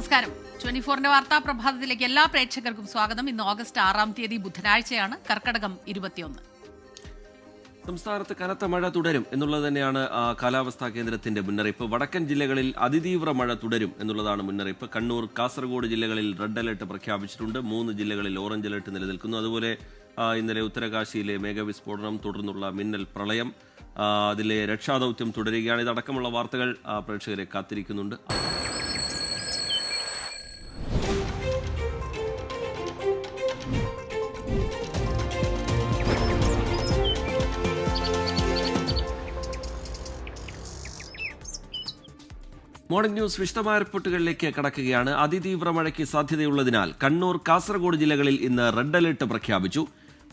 നമസ്കാരം. 24ന്റെ വാർത്താ പ്രഭാതത്തിലേക്ക് എല്ലാ പ്രേക്ഷകർക്കും സ്വാഗതം. ഇന്ന് ഓഗസ്റ്റ് 6-ാം തീയതി ബുധനാഴ്ചയാണ്. കർക്കടകം 21. സംസ്ഥാനത്ത് കനത്ത മഴ തുടരും എന്നുള്ളത് തന്നെയാണ് കാലാവസ്ഥാ കേന്ദ്രത്തിന്റെ മുന്നറിയിപ്പ്. വടക്കൻ ജില്ലകളിൽ അതിതീവ്ര മഴ തുടരും എന്നുള്ളതാണ് മുന്നറിയിപ്പ്. കണ്ണൂർ, കാസർഗോഡ് ജില്ലകളിൽ റെഡ് അലർട്ട് പ്രഖ്യാപിച്ചിട്ടുണ്ട്. 3 ജില്ലകളിൽ ഓറഞ്ച് അലർട്ട് നിലനിൽക്കുന്നു. അതുപോലെ ഇന്നലെ ഉത്തരകാശിയിലെ മേഘവിസ്ഫോടനം, തുടർന്നുള്ള മിന്നൽ പ്രളയം, അതിലെ രക്ഷാദൌത്യം തുടരുകയാണ്. ഇതടക്കമുള്ള വാർത്തകൾ പ്രേക്ഷകരെ കാത്തിരിക്കുന്നുണ്ട്. മോർണിംഗ് ന്യൂസ് വിശദമായ റിപ്പോർട്ടുകളിലേക്ക് കടക്കുകയാണ്. അതിതീവ്ര മഴയ്ക്ക് സാധ്യതയുള്ളതിനാൽ കണ്ണൂർ, കാസർഗോഡ് ജില്ലകളിൽ ഇന്ന് റെഡ് അലർട്ട് പ്രഖ്യാപിച്ചു.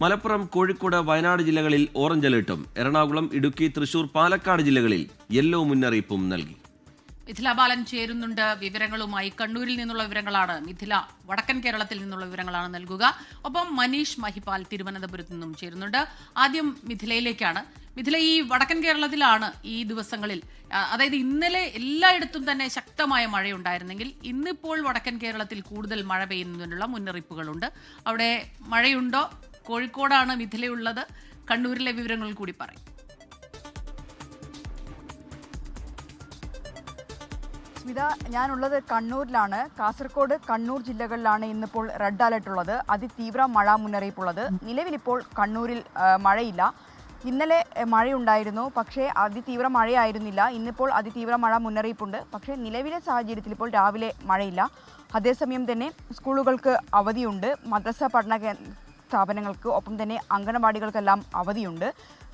മലപ്പുറം, കോഴിക്കോട്, വയനാട് ജില്ലകളിൽ ഓറഞ്ച് അലർട്ടും എറണാകുളം, ഇടുക്കി, തൃശൂർ, പാലക്കാട് ജില്ലകളിൽ യെല്ലോ മുന്നറിയിപ്പും നൽകി. മിഥില ബാലൻ ചേരുന്നുണ്ട് വിവരങ്ങളുമായി. കണ്ണൂരിൽ നിന്നുള്ള വിവരങ്ങളാണ് മിഥില, വടക്കൻ കേരളത്തിൽ നിന്നുള്ള വിവരങ്ങളാണ് നൽകുക. ഒപ്പം മനീഷ് മഹിപാൽ തിരുവനന്തപുരത്ത് നിന്നും ചേരുന്നുണ്ട്. ആദ്യം മിഥിലയിലേക്കാണ്. മിഥില, ഈ വടക്കൻ കേരളത്തിലാണ് ഈ ദിവസങ്ങളിൽ, അതായത് ഇന്നലെ എല്ലായിടത്തും തന്നെ ശക്തമായ മഴയുണ്ടായിരുന്നെങ്കിൽ ഇന്നിപ്പോൾ വടക്കൻ കേരളത്തിൽ കൂടുതൽ മഴ പെയ്യുന്നതിനുള്ള മുന്നറിയിപ്പുകളുണ്ട്. അവിടെ മഴയുണ്ടോ? കോഴിക്കോടാണ് മിഥിലയുള്ളത്. കണ്ണൂരിലെ വിവരങ്ങൾ കൂടി പറയും. സ്മിത, ഞാനുള്ളത് കണ്ണൂരിലാണ്. കാസർഗോഡ്, കണ്ണൂർ ജില്ലകളിലാണ് ഇന്നിപ്പോൾ റെഡ് അലർട്ട് ഉള്ളത്, അതിതീവ്ര മഴ മുന്നറിയിപ്പുള്ളത്. നിലവിലിപ്പോൾ കണ്ണൂരിൽ മഴയില്ല. ഇന്നലെ മഴയുണ്ടായിരുന്നു, പക്ഷേ അതിതീവ്ര മഴയായിരുന്നില്ല. ഇന്നിപ്പോൾ അതിതീവ്ര മഴ മുന്നറിയിപ്പുണ്ട്. പക്ഷേ നിലവിലെ സാഹചര്യത്തിൽ ഇപ്പോൾ രാവിലെ മഴയില്ല. അതേസമയം തന്നെ സ്കൂളുകൾക്ക് അവധിയുണ്ട്, മദ്രസ പഠന സ്ഥാപനങ്ങൾക്ക്, ഒപ്പം തന്നെ അംഗനവാടികൾക്കെല്ലാം അവധിയുണ്ട്.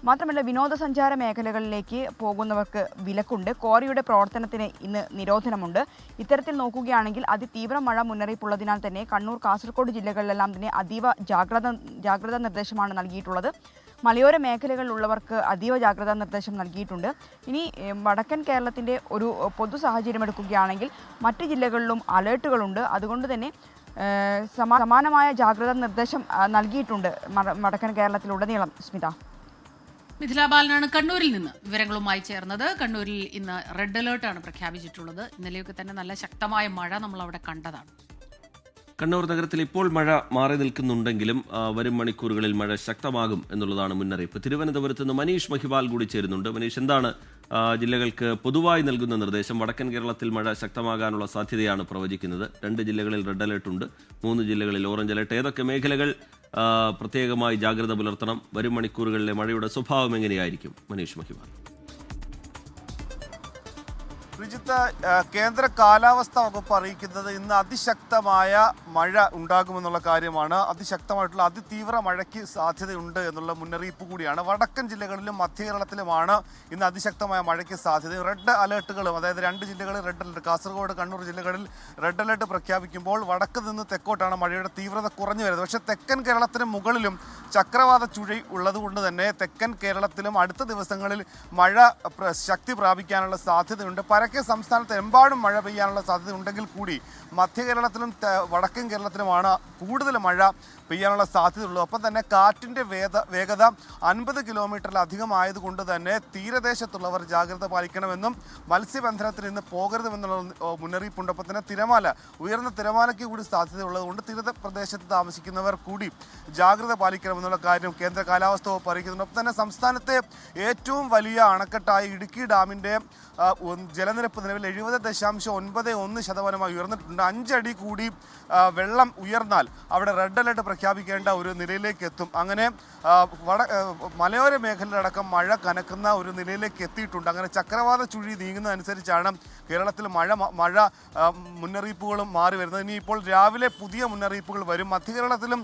മാത്രമല്ല, വിനോദസഞ്ചാര മേഖലകളിലേക്ക് പോകുന്നവർക്ക് വിലക്കുണ്ട്. ക്വാറിയുടെ പ്രവർത്തനത്തിന് ഇന്ന് നിരോധനമുണ്ട്. ഇത്തരത്തിൽ നോക്കുകയാണെങ്കിൽ അതിതീവ്ര മഴ മുന്നറിയിപ്പുള്ളതിനാൽ തന്നെ കണ്ണൂർ, കാസർഗോഡ് ജില്ലകളിലെല്ലാം തന്നെ അതീവ ജാഗ്രതാ നിർദ്ദേശമാണ് നൽകിയിട്ടുള്ളത്. മലയോര മേഖലകളിലുള്ളവർക്ക് അതീവ ജാഗ്രതാ നിർദ്ദേശം നൽകിയിട്ടുണ്ട്. ഇനി വടക്കൻ കേരളത്തിൻ്റെ ഒരു പൊതു സാഹചര്യം എടുക്കുകയാണെങ്കിൽ മറ്റ് ജില്ലകളിലും അലേർട്ടുകളുണ്ട്. അതുകൊണ്ട് തന്നെ സമാനമായ ജാഗ്രതാ നിർദ്ദേശം നൽകിയിട്ടുണ്ട് വടക്കൻ കേരളത്തിലുടനീളം. സ്മിത, മിഥില ബാലനാണ് കണ്ണൂരിൽ നിന്ന് വിവരങ്ങളുമായി ചേർന്നത്. കണ്ണൂരിൽ ഇന്ന് റെഡ് അലേർട്ടാണ് പ്രഖ്യാപിച്ചിട്ടുള്ളത്. ഇന്നലെയൊക്കെ തന്നെ നല്ല ശക്തമായ മഴ നമ്മൾ അവിടെ കണ്ടതാണ്. കണ്ണൂർ നഗരത്തിൽ ഇപ്പോൾ മഴ മാറി നിൽക്കുന്നുണ്ടെങ്കിലും വരും മണിക്കൂറുകളിൽ മഴ ശക്തമാകും എന്നുള്ളതാണ് മുന്നറിയിപ്പ്. തിരുവനന്തപുരത്ത് നിന്ന് മനീഷ് മഹിപാൽ കൂടി ചേരുന്നുണ്ട്. മനീഷ്, എന്താണ് ജില്ലകൾക്ക് പൊതുവായി നൽകുന്ന നിർദ്ദേശം? വടക്കൻ കേരളത്തിൽ മഴ ശക്തമാകാനുള്ള സാധ്യതയാണ് പ്രവചിക്കുന്നത്. 2 ജില്ലകളിൽ റെഡ് അലർട്ട് ഉണ്ട്, 3 ജില്ലകളിൽ ഓറഞ്ച് അലർട്ട്. ഏതൊക്കെ മേഖലകൾ പ്രത്യേകമായി ജാഗ്രത പുലർത്തണം? വരും മണിക്കൂറുകളിലെ മഴയുടെ സ്വഭാവം എങ്ങനെയായിരിക്കും? മനീഷ് മഹിപാൽ. ശ്രീജിത്ത്, കേന്ദ്ര കാലാവസ്ഥാ വകുപ്പ് അറിയിക്കുന്നത് ഇന്ന് അതിശക്തമായ മഴ ഉണ്ടാകുമെന്നുള്ള കാര്യമാണ്. അതിശക്തമായിട്ടുള്ള അതിതീവ്ര മഴയ്ക്ക് സാധ്യതയുണ്ട് എന്നുള്ള മുന്നറിയിപ്പ് കൂടിയാണ്. വടക്കൻ ജില്ലകളിലും മധ്യ കേരളത്തിലുമാണ് ഇന്ന് അതിശക്തമായ മഴയ്ക്ക് സാധ്യത. റെഡ് അലേർട്ടുകളും, അതായത് 2 ജില്ലകളിൽ റെഡ് അലർട്ട്, കാസർഗോഡ്, കണ്ണൂർ ജില്ലകളിൽ റെഡ് അലർട്ട് പ്രഖ്യാപിക്കുമ്പോൾ വടക്ക് നിന്ന് തെക്കോട്ടാണ് മഴയുടെ തീവ്രത കുറഞ്ഞു വരുന്നത്. പക്ഷേ തെക്കൻ കേരളത്തിന് മുകളിലും ചക്രവാത ചുഴി ഉള്ളതുകൊണ്ട് തന്നെ തെക്കൻ കേരളത്തിലും അടുത്ത ദിവസങ്ങളിൽ മഴ ശക്തി പ്രാപിക്കാനുള്ള സാധ്യതയുണ്ട്. പരക്കെ സംസ്ഥാനത്ത് എമ്പാടും മഴ പെയ്യാനുള്ള സാധ്യത ഉണ്ടെങ്കിൽ കൂടി മധ്യ കേരളത്തിലും വടക്കൻ കേരളത്തിലുമാണ് കൂടുതൽ മഴ പെയ്യാനുള്ള സാധ്യതയുള്ളൂ. ഒപ്പം തന്നെ കാറ്റിൻ്റെ വേഗത 50 കിലോമീറ്ററിലധികം ആയതുകൊണ്ട് തന്നെ തീരദേശത്തുള്ളവർ ജാഗ്രത പാലിക്കണമെന്നും മത്സ്യബന്ധനത്തിന് ഇന്ന് പോകരുതുമെന്നുള്ള മുന്നറിയിപ്പുണ്ട്. ഒപ്പം തന്നെ ഉയർന്ന തിരമാലയ്ക്ക് കൂടി സാധ്യതയുള്ളതുകൊണ്ട് തീരപ്രദേശത്ത് താമസിക്കുന്നവർ കൂടി ജാഗ്രത പാലിക്കണമെന്നുള്ള കാര്യം കേന്ദ്ര കാലാവസ്ഥാ വകുപ്പ് അറിയിക്കുന്നുണ്ട്. ഒപ്പം തന്നെ സംസ്ഥാനത്തെ ഏറ്റവും വലിയ അണക്കെട്ടായ ഇടുക്കി ഡാമിൻ്റെ ജലനിരപ്പ് നിലവിൽ 70.91% ഉയർന്നിട്ടുണ്ട്. 5 അടി കൂടി വെള്ളം ഉയർന്നാൽ അവിടെ റെഡ് അലർട്ട് പ്രഖ്യാപിക്കേണ്ട ഒരു നിലയിലേക്ക് എത്തും. അങ്ങനെ മലയോര മേഖലയിലടക്കം മഴ കനക്കുന്ന ഒരു നിലയിലേക്ക് എത്തിയിട്ടുണ്ട്. അങ്ങനെ ചക്രവാത ചുഴി നീങ്ങുന്നതനുസരിച്ചാണ് കേരളത്തിൽ മഴ മുന്നറിയിപ്പുകളും മാറി വരുന്നത്. ഇനിയിപ്പോൾ രാവിലെ പുതിയ മുന്നറിയിപ്പുകൾ വരും. മധ്യ കേരളത്തിലും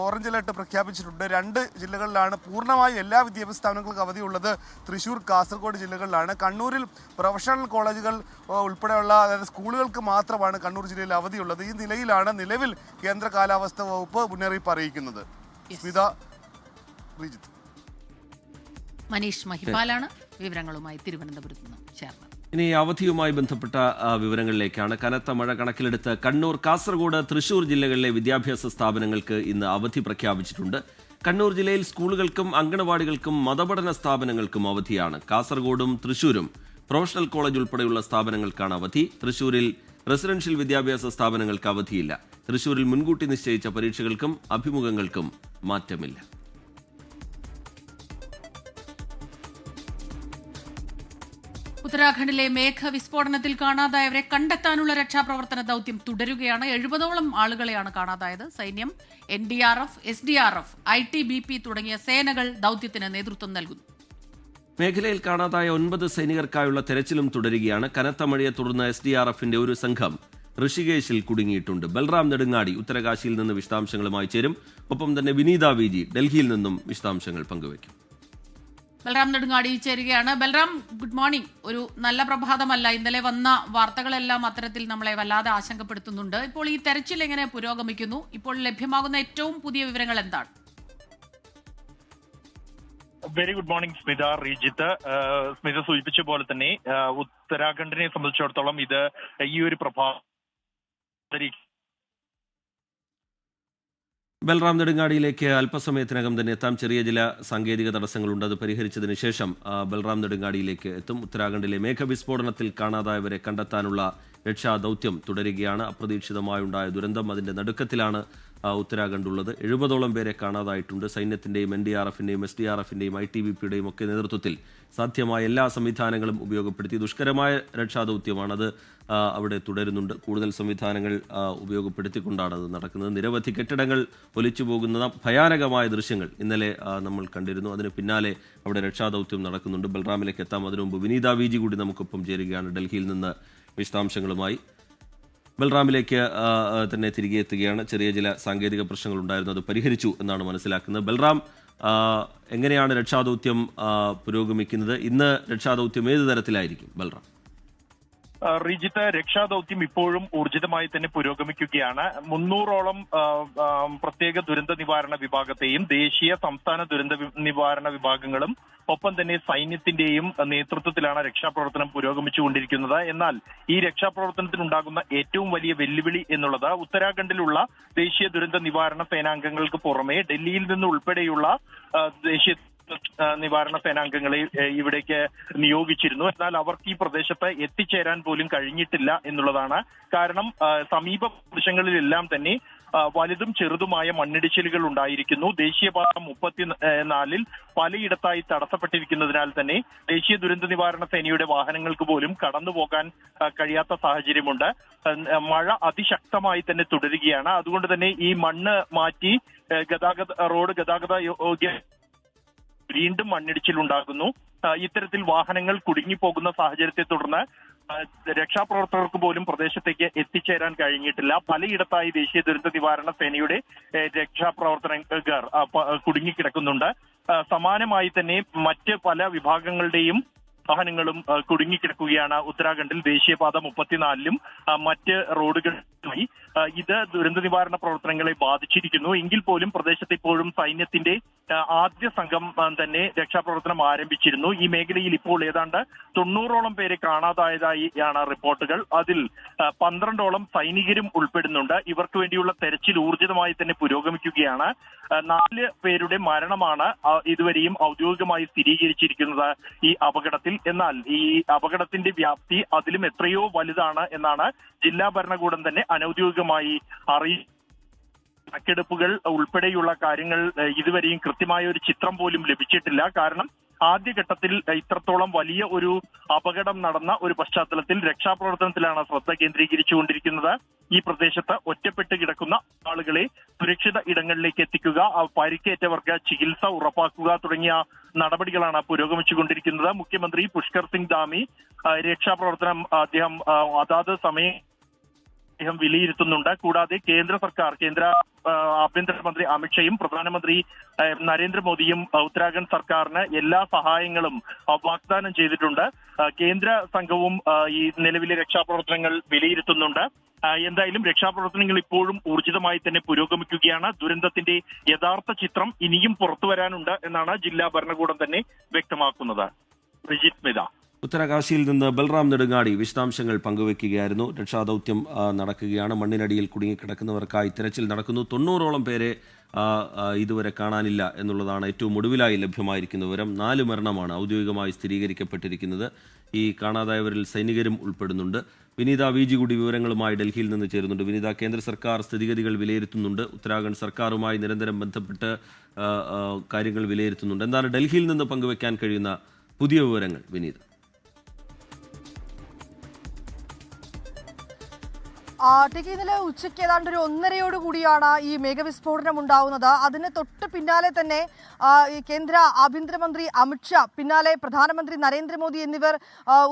ഓറഞ്ച് അലർട്ട് പ്രഖ്യാപിച്ചിട്ടുണ്ട്. 2 ജില്ലകളിലാണ് പൂർണ്ണമായും എല്ലാ വിദ്യാഭ്യാസ സ്ഥാപനങ്ങൾക്കും അവധിയുള്ളത്. തൃശ്ശൂർ, കാസർഗോഡ് ജില്ലകളിലാണ്. കണ്ണൂരിൽ പ്രൊഫഷണൽ കോളേജുകൾ ഉൾപ്പെടെയുള്ള, അതായത് സ്കൂളുകൾക്ക് മാത്രമാണ് കണ്ണൂർ ജില്ലയിൽ അവധിയുള്ളത്. ഈ നിലയിലാണ് നിലവിൽ കേന്ദ്ര കാലാവസ്ഥാ വകുപ്പ് മുന്നറിയിപ്പ് അറിയിക്കുന്നത്. സ്മിത, ശ്രീജിത്ത്. മനീഷ് മഹിപാലാണ് വിവരങ്ങളുമായി തിരുവനന്തപുരത്ത് നിന്ന് ചേർന്നത്. ഇനി അവധിയുമായി ബന്ധപ്പെട്ട വിവരങ്ങളിലേക്കാണ്. കനത്ത മഴ കണക്കിലെടുത്ത് കണ്ണൂർ, കാസർഗോഡ്, തൃശൂർ ജില്ലകളിലെ വിദ്യാഭ്യാസ സ്ഥാപനങ്ങൾക്ക് ഇന്ന് അവധി പ്രഖ്യാപിച്ചിട്ടുണ്ട്. കണ്ണൂർ ജില്ലയിൽ സ്കൂളുകൾക്കും അംഗനവാടികൾക്കും മതപഠന സ്ഥാപനങ്ങൾക്കും അവധിയാണ്. കാസർഗോഡും തൃശൂരും പ്രൊഫഷണൽ കോളേജ് ഉൾപ്പെടെയുള്ള സ്ഥാപനങ്ങൾക്കാണ് അവധി. തൃശൂരിൽ റെസിഡൻഷ്യൽ വിദ്യാഭ്യാസ സ്ഥാപനങ്ങൾക്ക് അവധിയില്ല. തൃശൂരിൽ മുൻകൂട്ടി നിശ്ചയിച്ച പരീക്ഷകൾക്കും അഭിമുഖങ്ങൾക്കും മാറ്റമില്ല. ഉത്തരാഖണ്ഡിലെ മേഘവിസ്ഫോടനത്തിൽ കാണാതായവരെ കണ്ടെത്താനുള്ള രക്ഷാപ്രവർത്തന ദൌത്യം തുടരുകയാണ്. 70ഓളം ആളുകളെയാണ് കാണാതായത്. സൈന്യം, NDRF, SDRF, ITBP തുടങ്ങിയ സേനകൾ ദൌത്യത്തിന് നേതൃത്വം നൽകുന്നു. മേഖലയിൽ കാണാതായ 9 സൈനികർക്കായുള്ള തെരച്ചിലും തുടരുകയാണ്. കനത്ത മഴയെ തുടർന്ന് SDRFന്റെ ഒരു സംഘം ഋഷികേശിൽ കുടുങ്ങിയിട്ടുണ്ട്. ബൽറാം നെടുങ്ങാടി ഉത്തരകാശിയിൽ നിന്ന് വിശദാംശങ്ങളുമായി ചേരും. ഒപ്പം തന്നെ വിനീത VG ഡൽഹിയിൽ നിന്നും വിശദാംശങ്ങൾ പങ്കുവയ്ക്കും. ബൽറാം നെടുങ്ങാടി ചേരുകയാണ്. Balram, good morning. ഒരു നല്ല പ്രഭാതമല്ല. ഇന്നലെ വന്ന വാർത്തകളെല്ലാം അത്തരത്തിൽ നമ്മളെ വല്ലാതെ ആശങ്കപ്പെടുത്തുന്നുണ്ട്. ഇപ്പോൾ ഈ തെരച്ചിൽ എങ്ങനെ പുരോഗമിക്കുന്നു? ഇപ്പോൾ ലഭ്യമാകുന്ന ഏറ്റവും പുതിയ വിവരങ്ങൾ എന്താണ്? Very good morning Smitha, Rejith. Smitha സൂചിപ്പിച്ച പോലെ തന്നെ ഉത്തരാഖണ്ഡിനെ സംബന്ധിച്ചിടത്തോളം ഇത് ഈ ഒരു പ്രഭാത ബൽറാം നെടുങ്ങാടിയിലേക്ക് അല്പസമയത്തിനകം തന്നെ എത്താം. ചെറിയ ചില സാങ്കേതിക തടസ്സങ്ങളുണ്ട്. അത് പരിഹരിച്ചതിന് ശേഷം ബൽറാം നെടുങ്ങാടിയിലേക്ക് എത്തും. ഉത്തരാഖണ്ഡിലെ മേഘവിസ്ഫോടനത്തിൽ കാണാതായവരെ കണ്ടെത്താനുള്ള രക്ഷാദൌത്യം തുടരുകയാണ്. അപ്രതീക്ഷിതമായുണ്ടായ ദുരന്തം, അതിന്റെ നടുക്കത്തിലാണ് ഉത്തരാഖണ്ഡ് ഉള്ളത്. 70ഓളം പേരെ കാണാതായിട്ടുണ്ട്. സൈന്യത്തിന്റെയും NDRFന്റെയും SDRFന്റെയും ITBPയുടെയും ഒക്കെ നേതൃത്വത്തിൽ സാധ്യമായ എല്ലാ സംവിധാനങ്ങളും ഉപയോഗപ്പെടുത്തി ദുഷ്കരമായ രക്ഷാദൌത്യമാണ്. അത് അവിടെ തുടരുന്നുണ്ട്. കൂടുതൽ സംവിധാനങ്ങൾ ഉപയോഗപ്പെടുത്തിക്കൊണ്ടാണ് അത് നടക്കുന്നത്. നിരവധി കെട്ടിടങ്ങൾ ഒലിച്ചു പോകുന്ന ഭയാനകമായ ദൃശ്യങ്ങൾ ഇന്നലെ നമ്മൾ കണ്ടിരുന്നു. അതിന് പിന്നാലെ അവിടെ രക്ഷാദൌത്യം നടക്കുന്നുണ്ട്. ബൽറാമിലേക്ക് എത്താം. അതിനു മുമ്പ് വിനീത VG കൂടി നമുക്കൊപ്പം ചേരുകയാണ് ഡൽഹിയിൽ നിന്ന് വിശദാംശങ്ങളുമായി. ബൽറാമിലേക്ക് തന്നെ തിരികെ എത്തുകയാണ്. ചെറിയ ചില സാങ്കേതിക പ്രശ്നങ്ങൾ ഉണ്ടായിരുന്നു, അത് പരിഹരിച്ചു എന്നാണ് മനസ്സിലാക്കുന്നത്. ബൽറാം, എങ്ങനെയാണ് രക്ഷാദൌത്യം പുരോഗമിക്കുന്നത്? ഇന്ന് രക്ഷാദൌത്യം ഏത് തരത്തിലായിരിക്കും ബൽറാം? റീജിത്ത്, രക്ഷാദൌത്യം ഇപ്പോഴും ഊർജിതമായി തന്നെ പുരോഗമിക്കുകയാണ്. 300ഓളം പ്രത്യേക ദുരന്ത നിവാരണ വിഭാഗത്തെയും ദേശീയ സംസ്ഥാന ദുരന്ത നിവാരണ വിഭാഗങ്ങളും ഒപ്പം തന്നെ സൈന്യത്തിന്റെയും നേതൃത്വത്തിലാണ് രക്ഷാപ്രവർത്തനം പുരോഗമിച്ചുകൊണ്ടിരിക്കുന്നത്. എന്നാൽ ഈ രക്ഷാപ്രവർത്തനത്തിനുണ്ടാകുന്ന ഏറ്റവും വലിയ വെല്ലുവിളി എന്നുള്ളത് ഉത്തരാഖണ്ഡിലുള്ള ദേശീയ ദുരന്ത നിവാരണ സേനാംഗങ്ങൾക്ക് പുറമെ ഡൽഹിയിൽ നിന്ന് ഉൾപ്പെടെയുള്ള ദേശീയ നിവാരണ സേനാംഗങ്ങളെ ഇവിടേക്ക് നിയോഗിച്ചിരുന്നു. എന്നാൽ അവർക്ക് ഈ പ്രദേശത്ത് എത്തിച്ചേരാൻ പോലും കഴിഞ്ഞിട്ടില്ല എന്നുള്ളതാണ്. കാരണം സമീപ പ്രദേശങ്ങളിലെല്ലാം തന്നെ വലുതും ചെറുതുമായ മണ്ണിടിച്ചിലുകൾ ഉണ്ടായിരിക്കുന്നു. ദേശീയപാത 34 പലയിടത്തായി തടസ്സപ്പെട്ടിരിക്കുന്നതിനാൽ തന്നെ ദേശീയ ദുരന്ത നിവാരണ സേനയുടെ വാഹനങ്ങൾക്ക് പോലും കടന്നുപോകാൻ കഴിയാത്ത സാഹചര്യമുണ്ട്. മഴ അതിശക്തമായി തന്നെ തുടരുകയാണ്. അതുകൊണ്ട് തന്നെ ഈ മണ്ണ് മാറ്റി റോഡ് ഗതാഗത യോഗ്യ വീണ്ടും മണ്ണിടിച്ചിലുണ്ടാകുന്നു. ഇത്തരത്തിൽ വാഹനങ്ങൾ കുടുങ്ങിപ്പോകുന്ന സാഹചര്യത്തെ തുടർന്ന് രക്ഷാപ്രവർത്തകർക്ക് പോലും പ്രദേശത്തേക്ക് എത്തിച്ചേരാൻ കഴിഞ്ഞിട്ടില്ല. പലയിടത്തായി ദേശീയ ദുരന്ത നിവാരണ സേനയുടെ രക്ഷാപ്രവർത്തകർ കുടുങ്ങിക്കിടക്കുന്നുണ്ട്. സമാനമായി തന്നെ മറ്റ് പല വിഭാഗങ്ങളുടെയും വാഹനങ്ങളും കുടുങ്ങിക്കിടക്കുകയാണ് ഉത്തരാഖണ്ഡിൽ ദേശീയപാത 34ലും മറ്റ് റോഡുകളിലുമായി. ഇത് ദുരന്ത നിവാരണ പ്രവർത്തനങ്ങളെ ബാധിച്ചിരിക്കുന്നു. എങ്കിൽ പോലും പ്രദേശത്ത് ഇപ്പോഴും സൈന്യത്തിന്റെ ആദ്യ സംഘം തന്നെ രക്ഷാപ്രവർത്തനം ആരംഭിച്ചിരുന്നു. ഈ മേഖലയിൽ ഇപ്പോൾ ഏതാണ്ട് 90ഓളം പേരെ കാണാതായതായാണ് റിപ്പോർട്ടുകൾ. അതിൽ 12ഓളം സൈനികരും ഉൾപ്പെടുന്നുണ്ട്. ഇവർക്ക് വേണ്ടിയുള്ള തെരച്ചിൽ ഊർജിതമായി തന്നെ പുരോഗമിക്കുകയാണ്. 4 പേരുടെ മരണമാണ് ഇതുവരെയും ഔദ്യോഗികമായി സ്ഥിരീകരിച്ചിരിക്കുന്നത് ഈ അപകടത്തിൽ. എന്നാൽ ഈ അപകടത്തിന്റെ വ്യാപ്തി അതിലും എത്രയോ വലുതാണ് എന്നാണ് ജില്ലാ ഭരണകൂടം തന്നെ അനൌദ്യോഗികമായി കണക്കെടുപ്പുകൾ ഉൾപ്പെടെയുള്ള കാര്യങ്ങൾ ഇതുവരെയും കൃത്യമായ ഒരു ചിത്രം പോലും ലഭിച്ചിട്ടില്ല. കാരണം ആദ്യഘട്ടത്തിൽ ഇത്രത്തോളം വലിയ ഒരു അപകടം നടന്ന ഒരു പശ്ചാത്തലത്തിൽ രക്ഷാപ്രവർത്തനത്തിലാണ് ശ്രദ്ധ കേന്ദ്രീകരിച്ചുകൊണ്ടിരിക്കുന്നത്. ഈ പ്രദേശത്ത് ഒറ്റപ്പെട്ട് കിടക്കുന്ന ആളുകളെ സുരക്ഷിത ഇടങ്ങളിലേക്ക് എത്തിക്കുക, പരിക്കേറ്റവർക്ക് ചികിത്സ ഉറപ്പാക്കുക തുടങ്ങിയ നടപടികളാണ് പുരോഗമിച്ചുകൊണ്ടിരിക്കുന്നത്. മുഖ്യമന്ത്രി പുഷ്കർ സിംഗ് ധാമി രക്ഷാപ്രവർത്തനം അദ്ദേഹം അതാത് സമയം വിലയിരുത്തുന്നുണ്ട്. കൂടാതെ കേന്ദ്ര ആഭ്യന്തരമന്ത്രി അമിത്ഷയും പ്രധാനമന്ത്രി നരേന്ദ്രമോദിയും ഉത്തരാഖണ്ഡ് സർക്കാരിന് എല്ലാ സഹായങ്ങളും വാഗ്ദാനം ചെയ്തിട്ടുണ്ട്. കേന്ദ്ര സംഘവും ഈ നിലവിലെ രക്ഷാപ്രവർത്തനങ്ങൾ വിലയിരുത്തുന്നുണ്ട്. എന്തായാലും രക്ഷാപ്രവർത്തനങ്ങൾ ഇപ്പോഴും ഊർജിതമായി തന്നെ പുരോഗമിക്കുകയാണ്. ദുരന്തത്തിന്റെ യഥാർത്ഥ ചിത്രം ഇനിയും പുറത്തുവരാനുണ്ട് എന്നാണ് ജില്ലാ ഭരണകൂടം തന്നെ വ്യക്തമാക്കുന്നത്. റിജിത് മിത. ഉത്തരകാശിയിൽ നിന്ന് ബൽറാം നെടുങ്ങാടി വിശദാംശങ്ങൾ പങ്കുവയ്ക്കുകയായിരുന്നു. രക്ഷാദൌത്യം നടക്കുകയാണ്. മണ്ണിനടിയിൽ കുടുങ്ങിക്കിടക്കുന്നവർക്കായി തെരച്ചിൽ നടക്കുന്നു. 90ഓളം പേരെ ഇതുവരെ കാണാനില്ല എന്നുള്ളതാണ് ഏറ്റവും ഒടുവിലായി ലഭ്യമായിരിക്കുന്ന വിവരം. 4 മരണമാണ് ഔദ്യോഗികമായി സ്ഥിരീകരിക്കപ്പെട്ടിരിക്കുന്നത്. ഈ കാണാതായവരിൽ സൈനികരും ഉൾപ്പെടുന്നുണ്ട്. വിനീത VG കൂടി വിവരങ്ങളുമായി ഡൽഹിയിൽ നിന്ന് ചേരുന്നുണ്ട്. വിനീത, കേന്ദ്ര സർക്കാർ സ്ഥിതിഗതികൾ വിലയിരുത്തുന്നുണ്ട്. ഉത്തരാഖണ്ഡ് സർക്കാരുമായി നിരന്തരം ബന്ധപ്പെട്ട് കാര്യങ്ങൾ വിലയിരുത്തുന്നുണ്ട്. എന്താണ് ഡൽഹിയിൽ നിന്ന് പങ്കുവെക്കാൻ കഴിയുന്ന പുതിയ വിവരങ്ങൾ വിനീത? ഇന്നലെ ഉച്ചയ്ക്ക് ഏതാണ്ട് ഒരു 1:30 കൂടിയാണ് ഈ മേഘവിസ്ഫോടനം ഉണ്ടാവുന്നത്. അതിന് തൊട്ട് പിന്നാലെ തന്നെ ഈ കേന്ദ്ര ആഭ്യന്തരമന്ത്രി അമിത്ഷാ, പിന്നാലെ പ്രധാനമന്ത്രി നരേന്ദ്രമോദി എന്നിവർ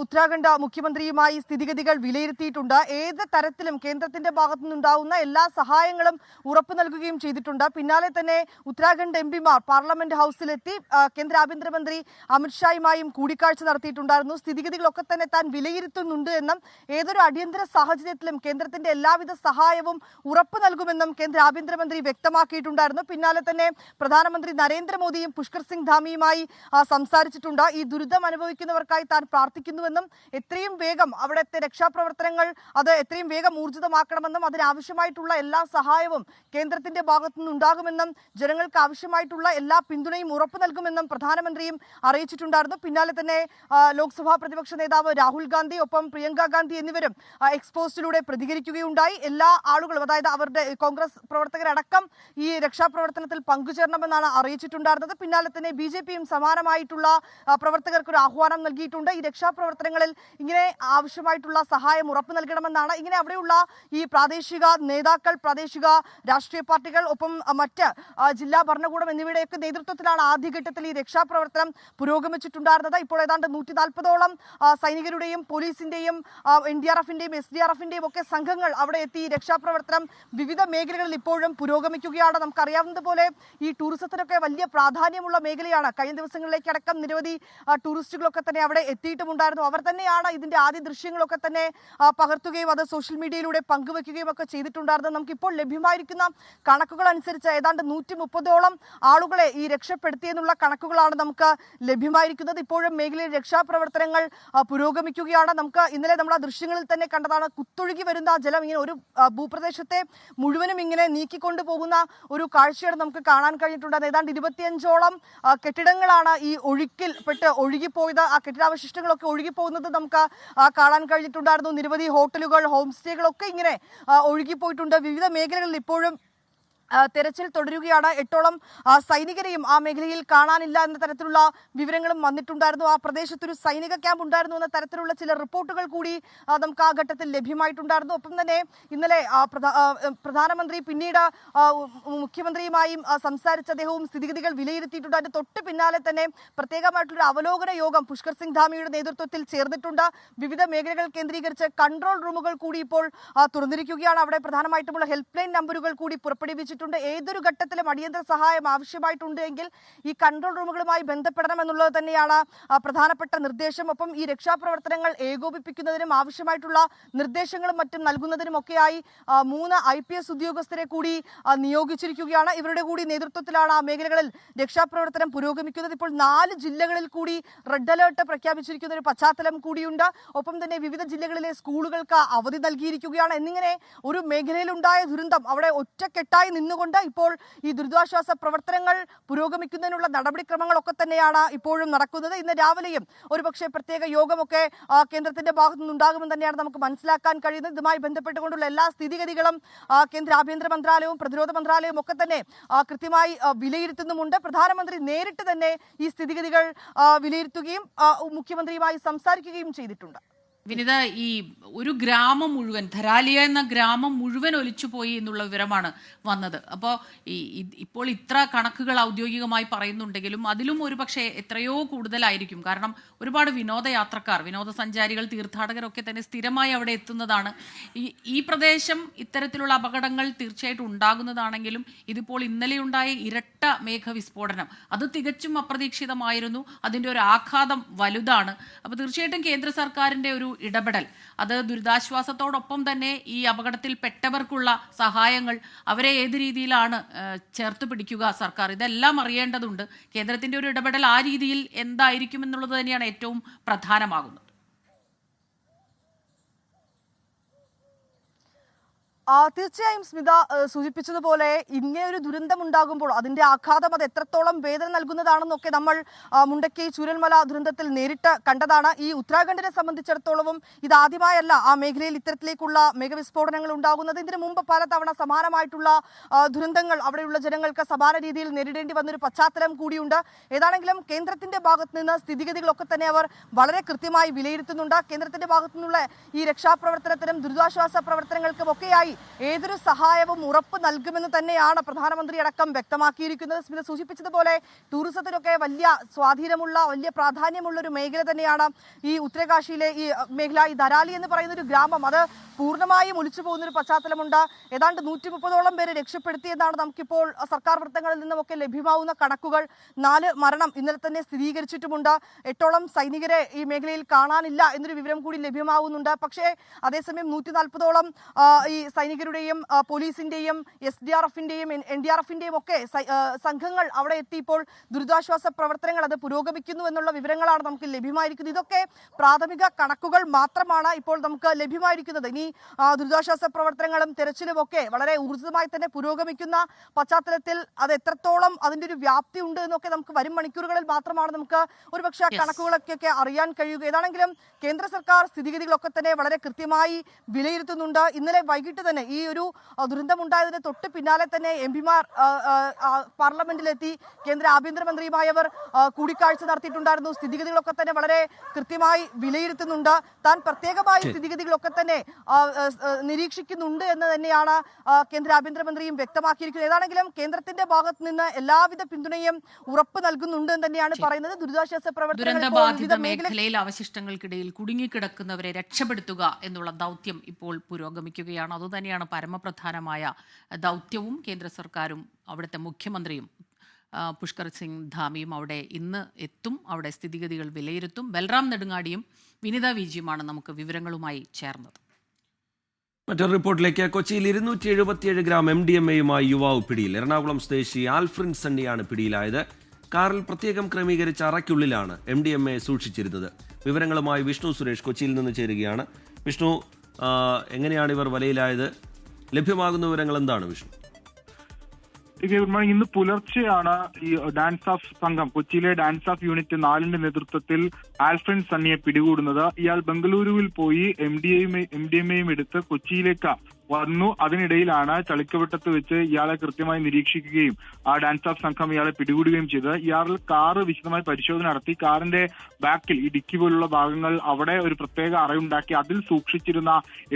ഉത്തരാഖണ്ഡ് മുഖ്യമന്ത്രിയുമായി സ്ഥിതിഗതികൾ വിലയിരുത്തിയിട്ടുണ്ട്. ഏത് തരത്തിലും കേന്ദ്രത്തിന്റെ ഭാഗത്തു നിന്നുണ്ടാവുന്ന എല്ലാ സഹായങ്ങളും ഉറപ്പു നൽകുകയും ചെയ്തിട്ടുണ്ട്. പിന്നാലെ തന്നെ ഉത്തരാഖണ്ഡ് MPമാർ പാർലമെന്റ് ഹൗസിലെത്തി കേന്ദ്ര ആഭ്യന്തരമന്ത്രി അമിത്ഷായുമായും കൂടിക്കാഴ്ച നടത്തിയിട്ടുണ്ടായിരുന്നു. സ്ഥിതിഗതികളൊക്കെ തന്നെ താൻ വിലയിരുത്തുന്നുണ്ട് എന്നും ഏതൊരു അടിയന്തര സാഹചര്യത്തിലും കേന്ദ്രത്തിന്റെ എല്ലാവിധ സഹായവും ഉറപ്പു നൽകുമെന്നും കേന്ദ്ര ആഭ്യന്തരമന്ത്രി വ്യക്തമാക്കിയിട്ടുണ്ടായിരുന്നു. പിന്നാലെ തന്നെ പ്രധാനമന്ത്രി നരേന്ദ്രമോദിയും പുഷ്കർ സിംഗ് ധാമിയുമായി സംസാരിച്ചിട്ടുണ്ട്. ഈ ദുരിതം അനുഭവിക്കുന്നവർക്കായി താൻ പ്രാർത്ഥിക്കുന്നുവെന്നും എത്രയും വേഗം അവിടുത്തെ രക്ഷാപ്രവർത്തനങ്ങൾ അത് എത്രയും വേഗം ഊർജിതമാക്കണമെന്നും അതിനാവശ്യമായിട്ടുള്ള എല്ലാ സഹായവും കേന്ദ്രത്തിന്റെ ഭാഗത്തു നിന്നുണ്ടാകുമെന്നും ജനങ്ങൾക്ക് ആവശ്യമായിട്ടുള്ള എല്ലാ പിന്തുണയും ഉറപ്പു നൽകുമെന്നും പ്രധാനമന്ത്രിയും അറിയിച്ചിട്ടുണ്ടായിരുന്നു. പിന്നാലെ തന്നെ ലോക്സഭാ പ്രതിപക്ഷ നേതാവ് രാഹുൽ ഗാന്ധി, ഒപ്പം പ്രിയങ്ക ഗാന്ധി എന്നിവരും എക്സ്പോസ്റ്റിലൂടെ പ്രതികരിക്കുകയുണ്ടായി. എല്ലാ ആളുകളും, അതായത് അവരുടെ കോൺഗ്രസ് പ്രവർത്തകരടക്കം ഈ രക്ഷാപ്രവർത്തനത്തിൽ പങ്കുചേരണമെന്നാണ് അറിയിച്ചിട്ടുണ്ടായിരുന്നത്. പിന്നാലെ തന്നെ BJPയും സമാനമായിട്ടുള്ള പ്രവർത്തകർക്ക് ഒരു ആഹ്വാനം നൽകിയിട്ടുണ്ട്. ഈ രക്ഷാപ്രവർത്തനങ്ങളിൽ ഇങ്ങനെ ആവശ്യമായിട്ടുള്ള സഹായം ഉറപ്പു നൽകണമെന്നാണ്. ഇങ്ങനെ അവിടെയുള്ള ഈ പ്രാദേശിക നേതാക്കൾ, പ്രാദേശിക രാഷ്ട്രീയ പാർട്ടികൾ, ഒപ്പം മറ്റ് ജില്ലാ ഭരണകൂടം എന്നിവയുടെയൊക്കെ നേതൃത്വത്തിലാണ് ആദ്യഘട്ടത്തിൽ ഈ രക്ഷാപ്രവർത്തനം പുരോഗമിച്ചിട്ടുണ്ടായിരുന്നത്. ഇപ്പോൾ ഏതാണ്ട് 140ഓളം സൈനികരുടെയും പോലീസിന്റെയും NDRFന്റെയും SDRFന്റെയും ഒക്കെ സംഘങ്ങൾ അവിടെ എത്തി രക്ഷാപ്രവർത്തനം വിവിധ മേഖലകളിൽ ഇപ്പോഴും പുരോഗമിക്കുകയാണ്. നമുക്കറിയാവുന്നതുപോലെ ഈ ടൂറിസത്തിനൊക്കെ വലിയ പ്രാധാന്യമുള്ള മേഖലയാണ്. കഴിഞ്ഞ ദിവസങ്ങളിലേക്കടക്കം നിരവധി ടൂറിസ്റ്റുകളൊക്കെ തന്നെ അവിടെ എത്തിയിട്ടുമുണ്ടായിരുന്നു. അവർ തന്നെയാണ് ഇതിന്റെ ആദ്യ ദൃശ്യങ്ങളൊക്കെ തന്നെ പകർത്തുകയും അത് സോഷ്യൽ മീഡിയയിലൂടെ പങ്കുവെക്കുകയും ഒക്കെ ചെയ്തിട്ടുണ്ടായിരുന്നു. നമുക്കിപ്പോൾ ലഭ്യമായിരിക്കുന്ന കണക്കുകൾ അനുസരിച്ച് ഏതാണ്ട് 130ഓളം ആളുകളെ ഈ രക്ഷപ്പെടുത്തിയെന്നുള്ള കണക്കുകളാണ് നമുക്ക് ലഭ്യമായിരിക്കുന്നത്. ഇപ്പോഴും മേഖലയിൽ രക്ഷാപ്രവർത്തനങ്ങൾ പുരോഗമിക്കുകയാണ്. നമുക്ക് ഇന്നലെ നമ്മുടെ ദൃശ്യങ്ങളിൽ തന്നെ കണ്ടതാണ്, കുത്തൊഴുകി വരുന്ന ജലം ഇങ്ങനെ ഒരു ഭൂപ്രദേശത്തെ മുഴുവനും ഇങ്ങനെ നീക്കിക്കൊണ്ടു പോകുന്ന ഒരു കാഴ്ചയാണ് നമുക്ക് കാണാൻ കഴിഞ്ഞിട്ടുണ്ട്. ഏതാണ്ട് 25ഓളം കെട്ടിടങ്ങളാണ് ഈ ഒഴുക്കിൽ പെട്ട് ഒഴുകിപ്പോയത്. ആ കെട്ടിടാവശിഷ്ടങ്ങളൊക്കെ ഒഴുകിപ്പോകുന്നത് നമുക്ക് കാണാൻ കഴിഞ്ഞിട്ടുണ്ടായിരുന്നു. നിരവധി ഹോട്ടലുകൾ, ഹോം സ്റ്റേകളൊക്കെ ഇങ്ങനെ ഒഴുകിപ്പോയിട്ടുണ്ട്. വിവിധ മേഖലകളിൽ ഇപ്പോഴും തെരച്ചിൽ തുടരുകയാണ്. 8ഓളം സൈനികരെയും ആ മേഖലയിൽ കാണാനില്ല എന്ന തരത്തിലുള്ള വിവരങ്ങളും വന്നിട്ടുണ്ടായിരുന്നു. ആ പ്രദേശത്തൊരു സൈനിക ക്യാമ്പ് ഉണ്ടായിരുന്നു എന്ന തരത്തിലുള്ള ചില റിപ്പോർട്ടുകൾ കൂടി നമുക്ക് ആ ഘട്ടത്തിൽ ലഭ്യമായിട്ടുണ്ടായിരുന്നു. ഒപ്പം തന്നെ ഇന്നലെ പ്രധാനമന്ത്രി പിന്നീട് മുഖ്യമന്ത്രിയുമായും സംസാരിച്ച അദ്ദേഹവും സ്ഥിതിഗതികൾ വിലയിരുത്തിയിട്ടുണ്ട്. അതിന് തൊട്ട് പിന്നാലെ തന്നെ പ്രത്യേകമായിട്ടുള്ള അവലോകന യോഗം പുഷ്കർ സിംഗ് ധാമിയുടെ നേതൃത്വത്തിൽ ചേർന്നിട്ടുണ്ട്. വിവിധ മേഖലകൾ കേന്ദ്രീകരിച്ച് കൺട്രോൾ റൂമുകൾ കൂടി ഇപ്പോൾ തുറന്നിരിക്കുകയാണ്. അവിടെ പ്രധാനമായിട്ടുമുള്ള ഹെൽപ്പ് ലൈൻ നമ്പറുകൾ കൂടി പുറപ്പെടുവിച്ചിട്ടുണ്ട്. ഏതൊരു ഘട്ടത്തിലും അടിയന്തര സഹായം ആവശ്യമായിട്ടുണ്ട് എങ്കിൽ ഈ കൺട്രോൾ റൂമുകളുമായി ബന്ധപ്പെടണം എന്നുള്ളത് തന്നെയാണ് പ്രധാനപ്പെട്ട നിർദ്ദേശം. ഒപ്പം ഈ രക്ഷാപ്രവർത്തനങ്ങൾ ഏകോപിപ്പിക്കുന്നതിനും ആവശ്യമായിട്ടുള്ള നിർദ്ദേശങ്ങളും മറ്റും നൽകുന്നതിനുമൊക്കെയായി 3 IPS ഉദ്യോഗസ്ഥരെ കൂടി നിയോഗിച്ചിരിക്കുകയാണ്. ഇവരുടെ കൂടി നേതൃത്വത്തിലാണ് ആ മേഖലകളിൽ രക്ഷാപ്രവർത്തനം പുരോഗമിക്കുന്നത്. ഇപ്പോൾ 4 ജില്ലകളിൽ കൂടി റെഡ് അലേർട്ട് പ്രഖ്യാപിച്ചിരിക്കുന്ന ഒരു പശ്ചാത്തലം കൂടിയുണ്ട്. ഒപ്പം തന്നെ വിവിധ ജില്ലകളിലെ സ്കൂളുകൾക്ക് അവധി നൽകിയിരിക്കുകയാണ്. എന്നിങ്ങനെ ഒരു മേഖലയിലുണ്ടായ ദുരന്തം അവിടെ ഒറ്റക്കെട്ടായി നിന്നുകൊണ്ട് ഇപ്പോൾ ഈ ദുരിതാശ്വാസ പ്രവർത്തനങ്ങൾ പുരോഗമിക്കുന്നതിനുള്ള നടപടിക്രമങ്ങളൊക്കെ തന്നെയാണ് ഇപ്പോഴും നടക്കുന്നത്. ഇന്ന് രാവിലെയും ഒരുപക്ഷെ പ്രത്യേക യോഗമൊക്കെ കേന്ദ്രത്തിന്റെ ഭാഗത്തു നിന്നുണ്ടാകുമെന്ന് തന്നെയാണ് നമുക്ക് മനസ്സിലാക്കാൻ കഴിയുന്നത്. ഇതുമായി ബന്ധപ്പെട്ടുകൊണ്ടുള്ള എല്ലാ സ്ഥിതിഗതികളും കേന്ദ്ര ആഭ്യന്തര മന്ത്രാലയവും പ്രതിരോധ മന്ത്രാലയവും ഒക്കെ തന്നെ കൃത്യമായി വിലയിരുത്തുന്നുമുണ്ട്. പ്രധാനമന്ത്രി നേരിട്ട് തന്നെ ഈ സ്ഥിതിഗതികൾ വിലയിരുത്തുകയും മുഖ്യമന്ത്രിയുമായി സംസാരിക്കുകയും ചെയ്തിട്ടുണ്ട്. വിനിത, ഈ ഒരു ഗ്രാമം മുഴുവൻ, ധരാലിയ എന്ന ഗ്രാമം മുഴുവൻ ഒലിച്ചുപോയി എന്നുള്ള വിവരമാണ് വന്നത്. അപ്പോൾ ഇപ്പോൾ ഇത്ര കണക്കുകൾ ഔദ്യോഗികമായി പറയുന്നുണ്ടെങ്കിലും അതിലും ഒരുപക്ഷെ എത്രയോ കൂടുതലായിരിക്കും. കാരണം ഒരുപാട് വിനോദയാത്രക്കാർ, വിനോദസഞ്ചാരികൾ, തീർത്ഥാടകരൊക്കെ തന്നെ സ്ഥിരമായി അവിടെ എത്തുന്നതാണ്. ഈ പ്രദേശം ഇത്തരത്തിലുള്ള അപകടങ്ങൾ തീർച്ചയായിട്ടും ഉണ്ടാകുന്നതാണെങ്കിലും ഇതിപ്പോൾ ഇന്നലെയുണ്ടായ ഇരട്ട മേഘവിസ്ഫോടനം അത് തികച്ചും അപ്രതീക്ഷിതമായിരുന്നു. അതിൻ്റെ ഒരു ആഘാതം വലുതാണ്. അപ്പോൾ തീർച്ചയായിട്ടും കേന്ദ്ര സർക്കാരിൻ്റെ ഒരു ഇടപെടൽ അത് ദുരിതാശ്വാസത്തോടൊപ്പം തന്നെ ഈ അപകടത്തിൽ പെട്ടവർക്കുള്ള സഹായങ്ങൾ അവരെ ഏത് രീതിയിലാണ് ചേർത്ത് പിടിക്കുക സർക്കാർ, ഇതെല്ലാം അറിയേണ്ടതുണ്ട്. കേന്ദ്രത്തിന്റെ ഒരു ഇടപെടൽ ആ രീതിയിൽ എന്തായിരിക്കും എന്നുള്ളത് തന്നെയാണ് ഏറ്റവും പ്രധാനമാകുന്നത്. തീർച്ചയായും സ്മിത സൂചിപ്പിച്ചതുപോലെ ഇങ്ങനെ ഒരു ദുരന്തം ഉണ്ടാകുമ്പോൾ അതിന്റെ ആഘാതം അത് എത്രത്തോളം വേദന നൽകുന്നതാണെന്നൊക്കെ നമ്മൾ മുണ്ടക്കൈ ചൂരൽമല ദുരന്തത്തിൽ നേരിട്ട് കണ്ടതാണ്. ഈ ഉത്തരാഖണ്ഡിനെ സംബന്ധിച്ചിടത്തോളവും ഇതാദ്യമായല്ല ആ മേഖലയിൽ ഇത്തരത്തിലേക്കുള്ള മേഘവിസ്ഫോടനങ്ങൾ ഉണ്ടാകുന്നത്. ഇതിനു മുമ്പ് പലതവണ സമാനമായിട്ടുള്ള ദുരന്തങ്ങൾ അവിടെയുള്ള ജനങ്ങൾക്ക് സമാന രീതിയിൽ നേരിടേണ്ടി വന്നൊരു പശ്ചാത്തലം കൂടിയുണ്ട്. ഏതാണെങ്കിലും കേന്ദ്രത്തിന്റെ ഭാഗത്ത് നിന്ന് സ്ഥിതിഗതികളൊക്കെ തന്നെ അവർ വളരെ കൃത്യമായി വിലയിരുത്തുന്നുണ്ട്. കേന്ദ്രത്തിന്റെ ഭാഗത്തു നിന്നുള്ള ഈ രക്ഷാപ്രവർത്തനത്തിനും ദുരിതാശ്വാസ പ്രവർത്തനങ്ങൾക്കും ഒക്കെയായി ഏതൊരു സഹായവും ഉറപ്പ് നൽകുമെന്ന് തന്നെയാണ് പ്രധാനമന്ത്രി അടക്കം വ്യക്തമാക്കിയിരിക്കുന്നത്. സ്മിത സൂചിപ്പിച്ചതുപോലെ ടൂറിസത്തിനൊക്കെ വലിയ സ്വാധീനമുള്ള വലിയ പ്രാധാന്യമുള്ള ഒരു മേഖല തന്നെയാണ് ഈ ഉത്തരകാശിയിലെ ഈ മേഖല. ഈ ധരാലി എന്ന് പറയുന്ന ഒരു ഗ്രാമം അത് പൂർണ്ണമായും ഒലിച്ചു പോകുന്ന ഒരു പശ്ചാത്തലമുണ്ട്. ഏതാണ്ട് 130ഓളം പേരെ രക്ഷപ്പെടുത്തിയെന്നാണ് നമുക്കിപ്പോൾ സർക്കാർ വൃത്തങ്ങളിൽ നിന്നുമൊക്കെ ലഭ്യമാവുന്ന കണക്കുകൾ. 4 മരണം ഇന്നലെ തന്നെ സ്ഥിരീകരിച്ചിട്ടുമുണ്ട്. 8ഓളം സൈനികരെ ഈ മേഖലയിൽ കാണാനില്ല എന്നൊരു വിവരം കൂടി ലഭ്യമാവുന്നുണ്ട്. പക്ഷേ അതേസമയം 140ഓളം ഈ സൈനികരുടെയും പോലീസിന്റെയും SDRFന്റെയും NDRFന്റെയും ഒക്കെ സംഘങ്ങൾ അവിടെ എത്തിയപ്പോൾ ദുരിതാശ്വാസ പ്രവർത്തനങ്ങൾ അത് പുരോഗമിക്കുന്നു എന്നുള്ള വിവരങ്ങളാണ് നമുക്ക് ലഭ്യമായിരിക്കുന്നത്. ഇതൊക്കെ പ്രാഥമിക കണക്കുകൾ മാത്രമാണ് ഇപ്പോൾ നമുക്ക് ലഭ്യമായിരിക്കുന്നത്. ഇനി ദുരിതാശ്വാസ പ്രവർത്തനങ്ങളും തെരച്ചിലും ഒക്കെ വളരെ ഊർജിതമായി തന്നെ പുരോഗമിക്കുന്ന പശ്ചാത്തലത്തിൽ അത് എത്രത്തോളം അതിന്റെ ഒരു വ്യാപ്തി ഉണ്ട് എന്നൊക്കെ നമുക്ക് വരും മണിക്കൂറുകളിൽ മാത്രമാണ് നമുക്ക് ഒരുപക്ഷെ കണക്കുകളൊക്കെ അറിയാൻ കഴിയുക. ഏതാണെങ്കിലും കേന്ദ്ര സർക്കാർ സ്ഥിതിഗതികളൊക്കെ തന്നെ വളരെ കൃത്യമായി വിലയിരുത്തുന്നുണ്ട്. ഇന്നലെ വൈകിട്ട് തന്നെ ഈ ഒരു ദുരന്തമുണ്ടായതിന് തൊട്ട് പിന്നാലെ തന്നെ MP-മാർ പാർലമെന്റിലെത്തി കേന്ദ്ര ആഭ്യന്തരമന്ത്രിയുമായി അവർ കൂടിക്കാഴ്ച നടത്തിയിട്ടുണ്ടായിരുന്നു. സ്ഥിതിഗതികളൊക്കെ തന്നെ വളരെ കൃത്യമായി വിലയിരുത്തുന്നുണ്ട്. താൻ പ്രത്യേകമായി സ്ഥിതിഗതികളൊക്കെ തന്നെ നിരീക്ഷിക്കുന്നുണ്ട് എന്ന് തന്നെയാണ് കേന്ദ്ര ആഭ്യന്തരമന്ത്രിയും വ്യക്തമാക്കിയിരിക്കുന്നത്. ഏതാണെങ്കിലും കേന്ദ്രത്തിന്റെ ഭാഗത്ത് നിന്ന് എല്ലാവിധ പിന്തുണയും ഉറപ്പ് നൽകുന്നുണ്ട് എന്ന് തന്നെയാണ് പറയുന്നത്. ദുരിതാശ്വാസ ദുരന്തബാധിത മേഖലയിൽ അവശിഷ്ടങ്ങൾക്കിടയിൽ കുടുങ്ങിക്കിടക്കുന്നവരെ രക്ഷപ്പെടുത്തുക എന്നുള്ള ദൗത്യം ഇപ്പോൾ പുരോഗമിക്കുകയാണ്. അതുതന്നെയാണ് പരമപ്രധാനമായ ദൗത്യവും. കേന്ദ്ര സർക്കാരും അവിടുത്തെ മുഖ്യമന്ത്രിയും പുഷ്കർ സിംഗ് ധാമിയും അവിടെ ഇന്ന് എത്തും. അവിടെ സ്ഥിതിഗതികൾ വിലയിരുത്തും. ബൽറാം നെടുങ്ങാടിയും വിനിത വിജിയുമാണ് നമുക്ക് വിവരങ്ങളുമായി ചേർന്നത്. മറ്റൊരു റിപ്പോർട്ടിലേക്ക്. കൊച്ചിയിൽ 277 ഗ്രാം MDMA-യുമായി യുവാവ് പിടിയിൽ. എറണാകുളം സ്വദേശി ആൽഫ്രിൻ സണ്ണിയാണ് പിടിയിലായത്. കാറിൽ പ്രത്യേകം ക്രമീകരിച്ച അറയ്ക്കുള്ളിലാണ് MDMA സൂക്ഷിച്ചിരുന്നത്. വിവരങ്ങളുമായി വിഷ്ണു സുരേഷ് കൊച്ചിയിൽ നിന്ന് ചേരുകയാണ്. വിഷ്ണു, എങ്ങനെയാണ് ഇവർ വലയിലായത്? ലഭ്യമാകുന്ന വിവരങ്ങൾ എന്താണ് വിഷ്ണു? ഇന്ന് പുലർച്ചെയാണ് ഈ ഡാൻസ് ഓഫ് സംഘം, കൊച്ചിയിലെ ഡാൻസ് ഓഫ് യൂണിറ്റ് 4ന്റെ നേതൃത്വത്തിൽ ആൽഫ്രൻ സണ്ണിയെ പിടികൂടുന്നത്. ഇയാൾ ബംഗളൂരുവിൽ പോയി MDMA-യും എടുത്ത് കൊച്ചിയിലേക്ക് വന്നു. അതിനിടയിലാണ് ചളിക്കവട്ടത്ത് വെച്ച് ഇയാളെ കൃത്യമായി നിരീക്ഷിക്കുകയും ആ ഡാൻസ് ഓഫ് സംഘം ഇയാളെ പിടികൂടുകയും ചെയ്തത്. ഇയാൾ കാറ് വിശദമായി പരിശോധന നടത്തി. കാറിന്റെ ബാക്കിൽ ഈ ഡിക്കി പോലുള്ള ഭാഗങ്ങൾ അവിടെ ഒരു പ്രത്യേക അറയുണ്ടാക്കി അതിൽ സൂക്ഷിച്ചിരുന്ന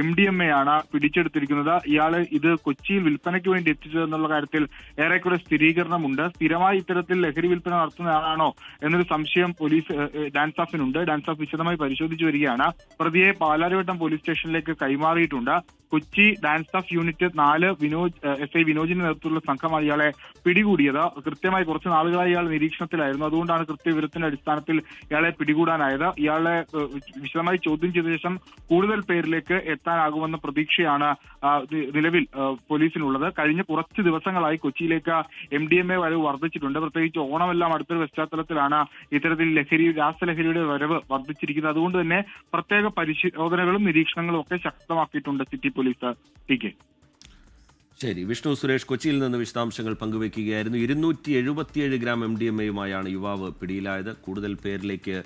MDMA-യാണ് പിടിച്ചെടുത്തിരിക്കുന്നത്. ഇയാള് ഇത് കൊച്ചിയിൽ വിൽപ്പനയ്ക്ക് വേണ്ടി എത്തിച്ചതെന്നുള്ള കാര്യത്തിൽ ഏറെക്കുറെ സ്ഥിരീകരണമുണ്ട്. സ്ഥിരമായി ഇത്തരത്തിൽ ലഹരി വിൽപ്പന നടത്തുന്നയാളാണോ എന്നൊരു സംശയം പോലീസ് ഡാൻസ് ഓഫിനുണ്ട്. ഡാൻസ് ഓഫ് വിശദമായി പരിശോധിച്ചു വരികയാണ്. പ്രതിയെ പാലാരിവട്ടം പോലീസ് സ്റ്റേഷനിലേക്ക് കൈമാറിയിട്ടുണ്ട്. Kochi dance of unit 4 SI വിനോജിന്റെ നേതൃത്വത്തിലുള്ള സംഘമാണ് ഇയാളെ പിടികൂടിയത്. കൃത്യമായി കുറച്ച് നാളുകളായി ഇയാൾ നിരീക്ഷണത്തിലായിരുന്നു. അതുകൊണ്ടാണ് കൃത്യവിവരത്തിന്റെ അടിസ്ഥാനത്തിൽ ഇയാളെ പിടികൂടാനായത്. ഇയാളെ വിശദമായി ചോദ്യം ചെയ്ത ശേഷം കൂടുതൽ പേരിലേക്ക് എത്താനാകുമെന്ന പ്രതീക്ഷയാണ് നിലവിൽ പോലീസിനുള്ളത്. കഴിഞ്ഞ കുറച്ച് ദിവസങ്ങളായി കൊച്ചിയിലേക്ക് MDMA വരവ് വർദ്ധിച്ചിട്ടുണ്ട്. പ്രത്യേകിച്ച് ഓണമെല്ലാം അടുത്തൊരു പശ്ചാത്തലത്തിലാണ് ഇത്തരത്തിൽ രാസലഹരിയുടെ വരവ് വർദ്ധിച്ചിരിക്കുന്നത്. അതുകൊണ്ട് തന്നെ പ്രത്യേക പരിശോധനകളും നിരീക്ഷണങ്ങളും ഒക്കെ ശക്തമാക്കിയിട്ടുണ്ട് സിറ്റി പോലീസ്. ശരി, വിഷ്ണു സുരേഷ് കൊച്ചിയിൽ നിന്ന് വിശദാംശങ്ങൾ പങ്കുവയ്ക്കുകയായിരുന്നു. 277 ഗ്രാം MDMA-യുമായാണ് യുവാവ് പിടിയിലായത്. കൂടുതൽ പേരിലേക്ക്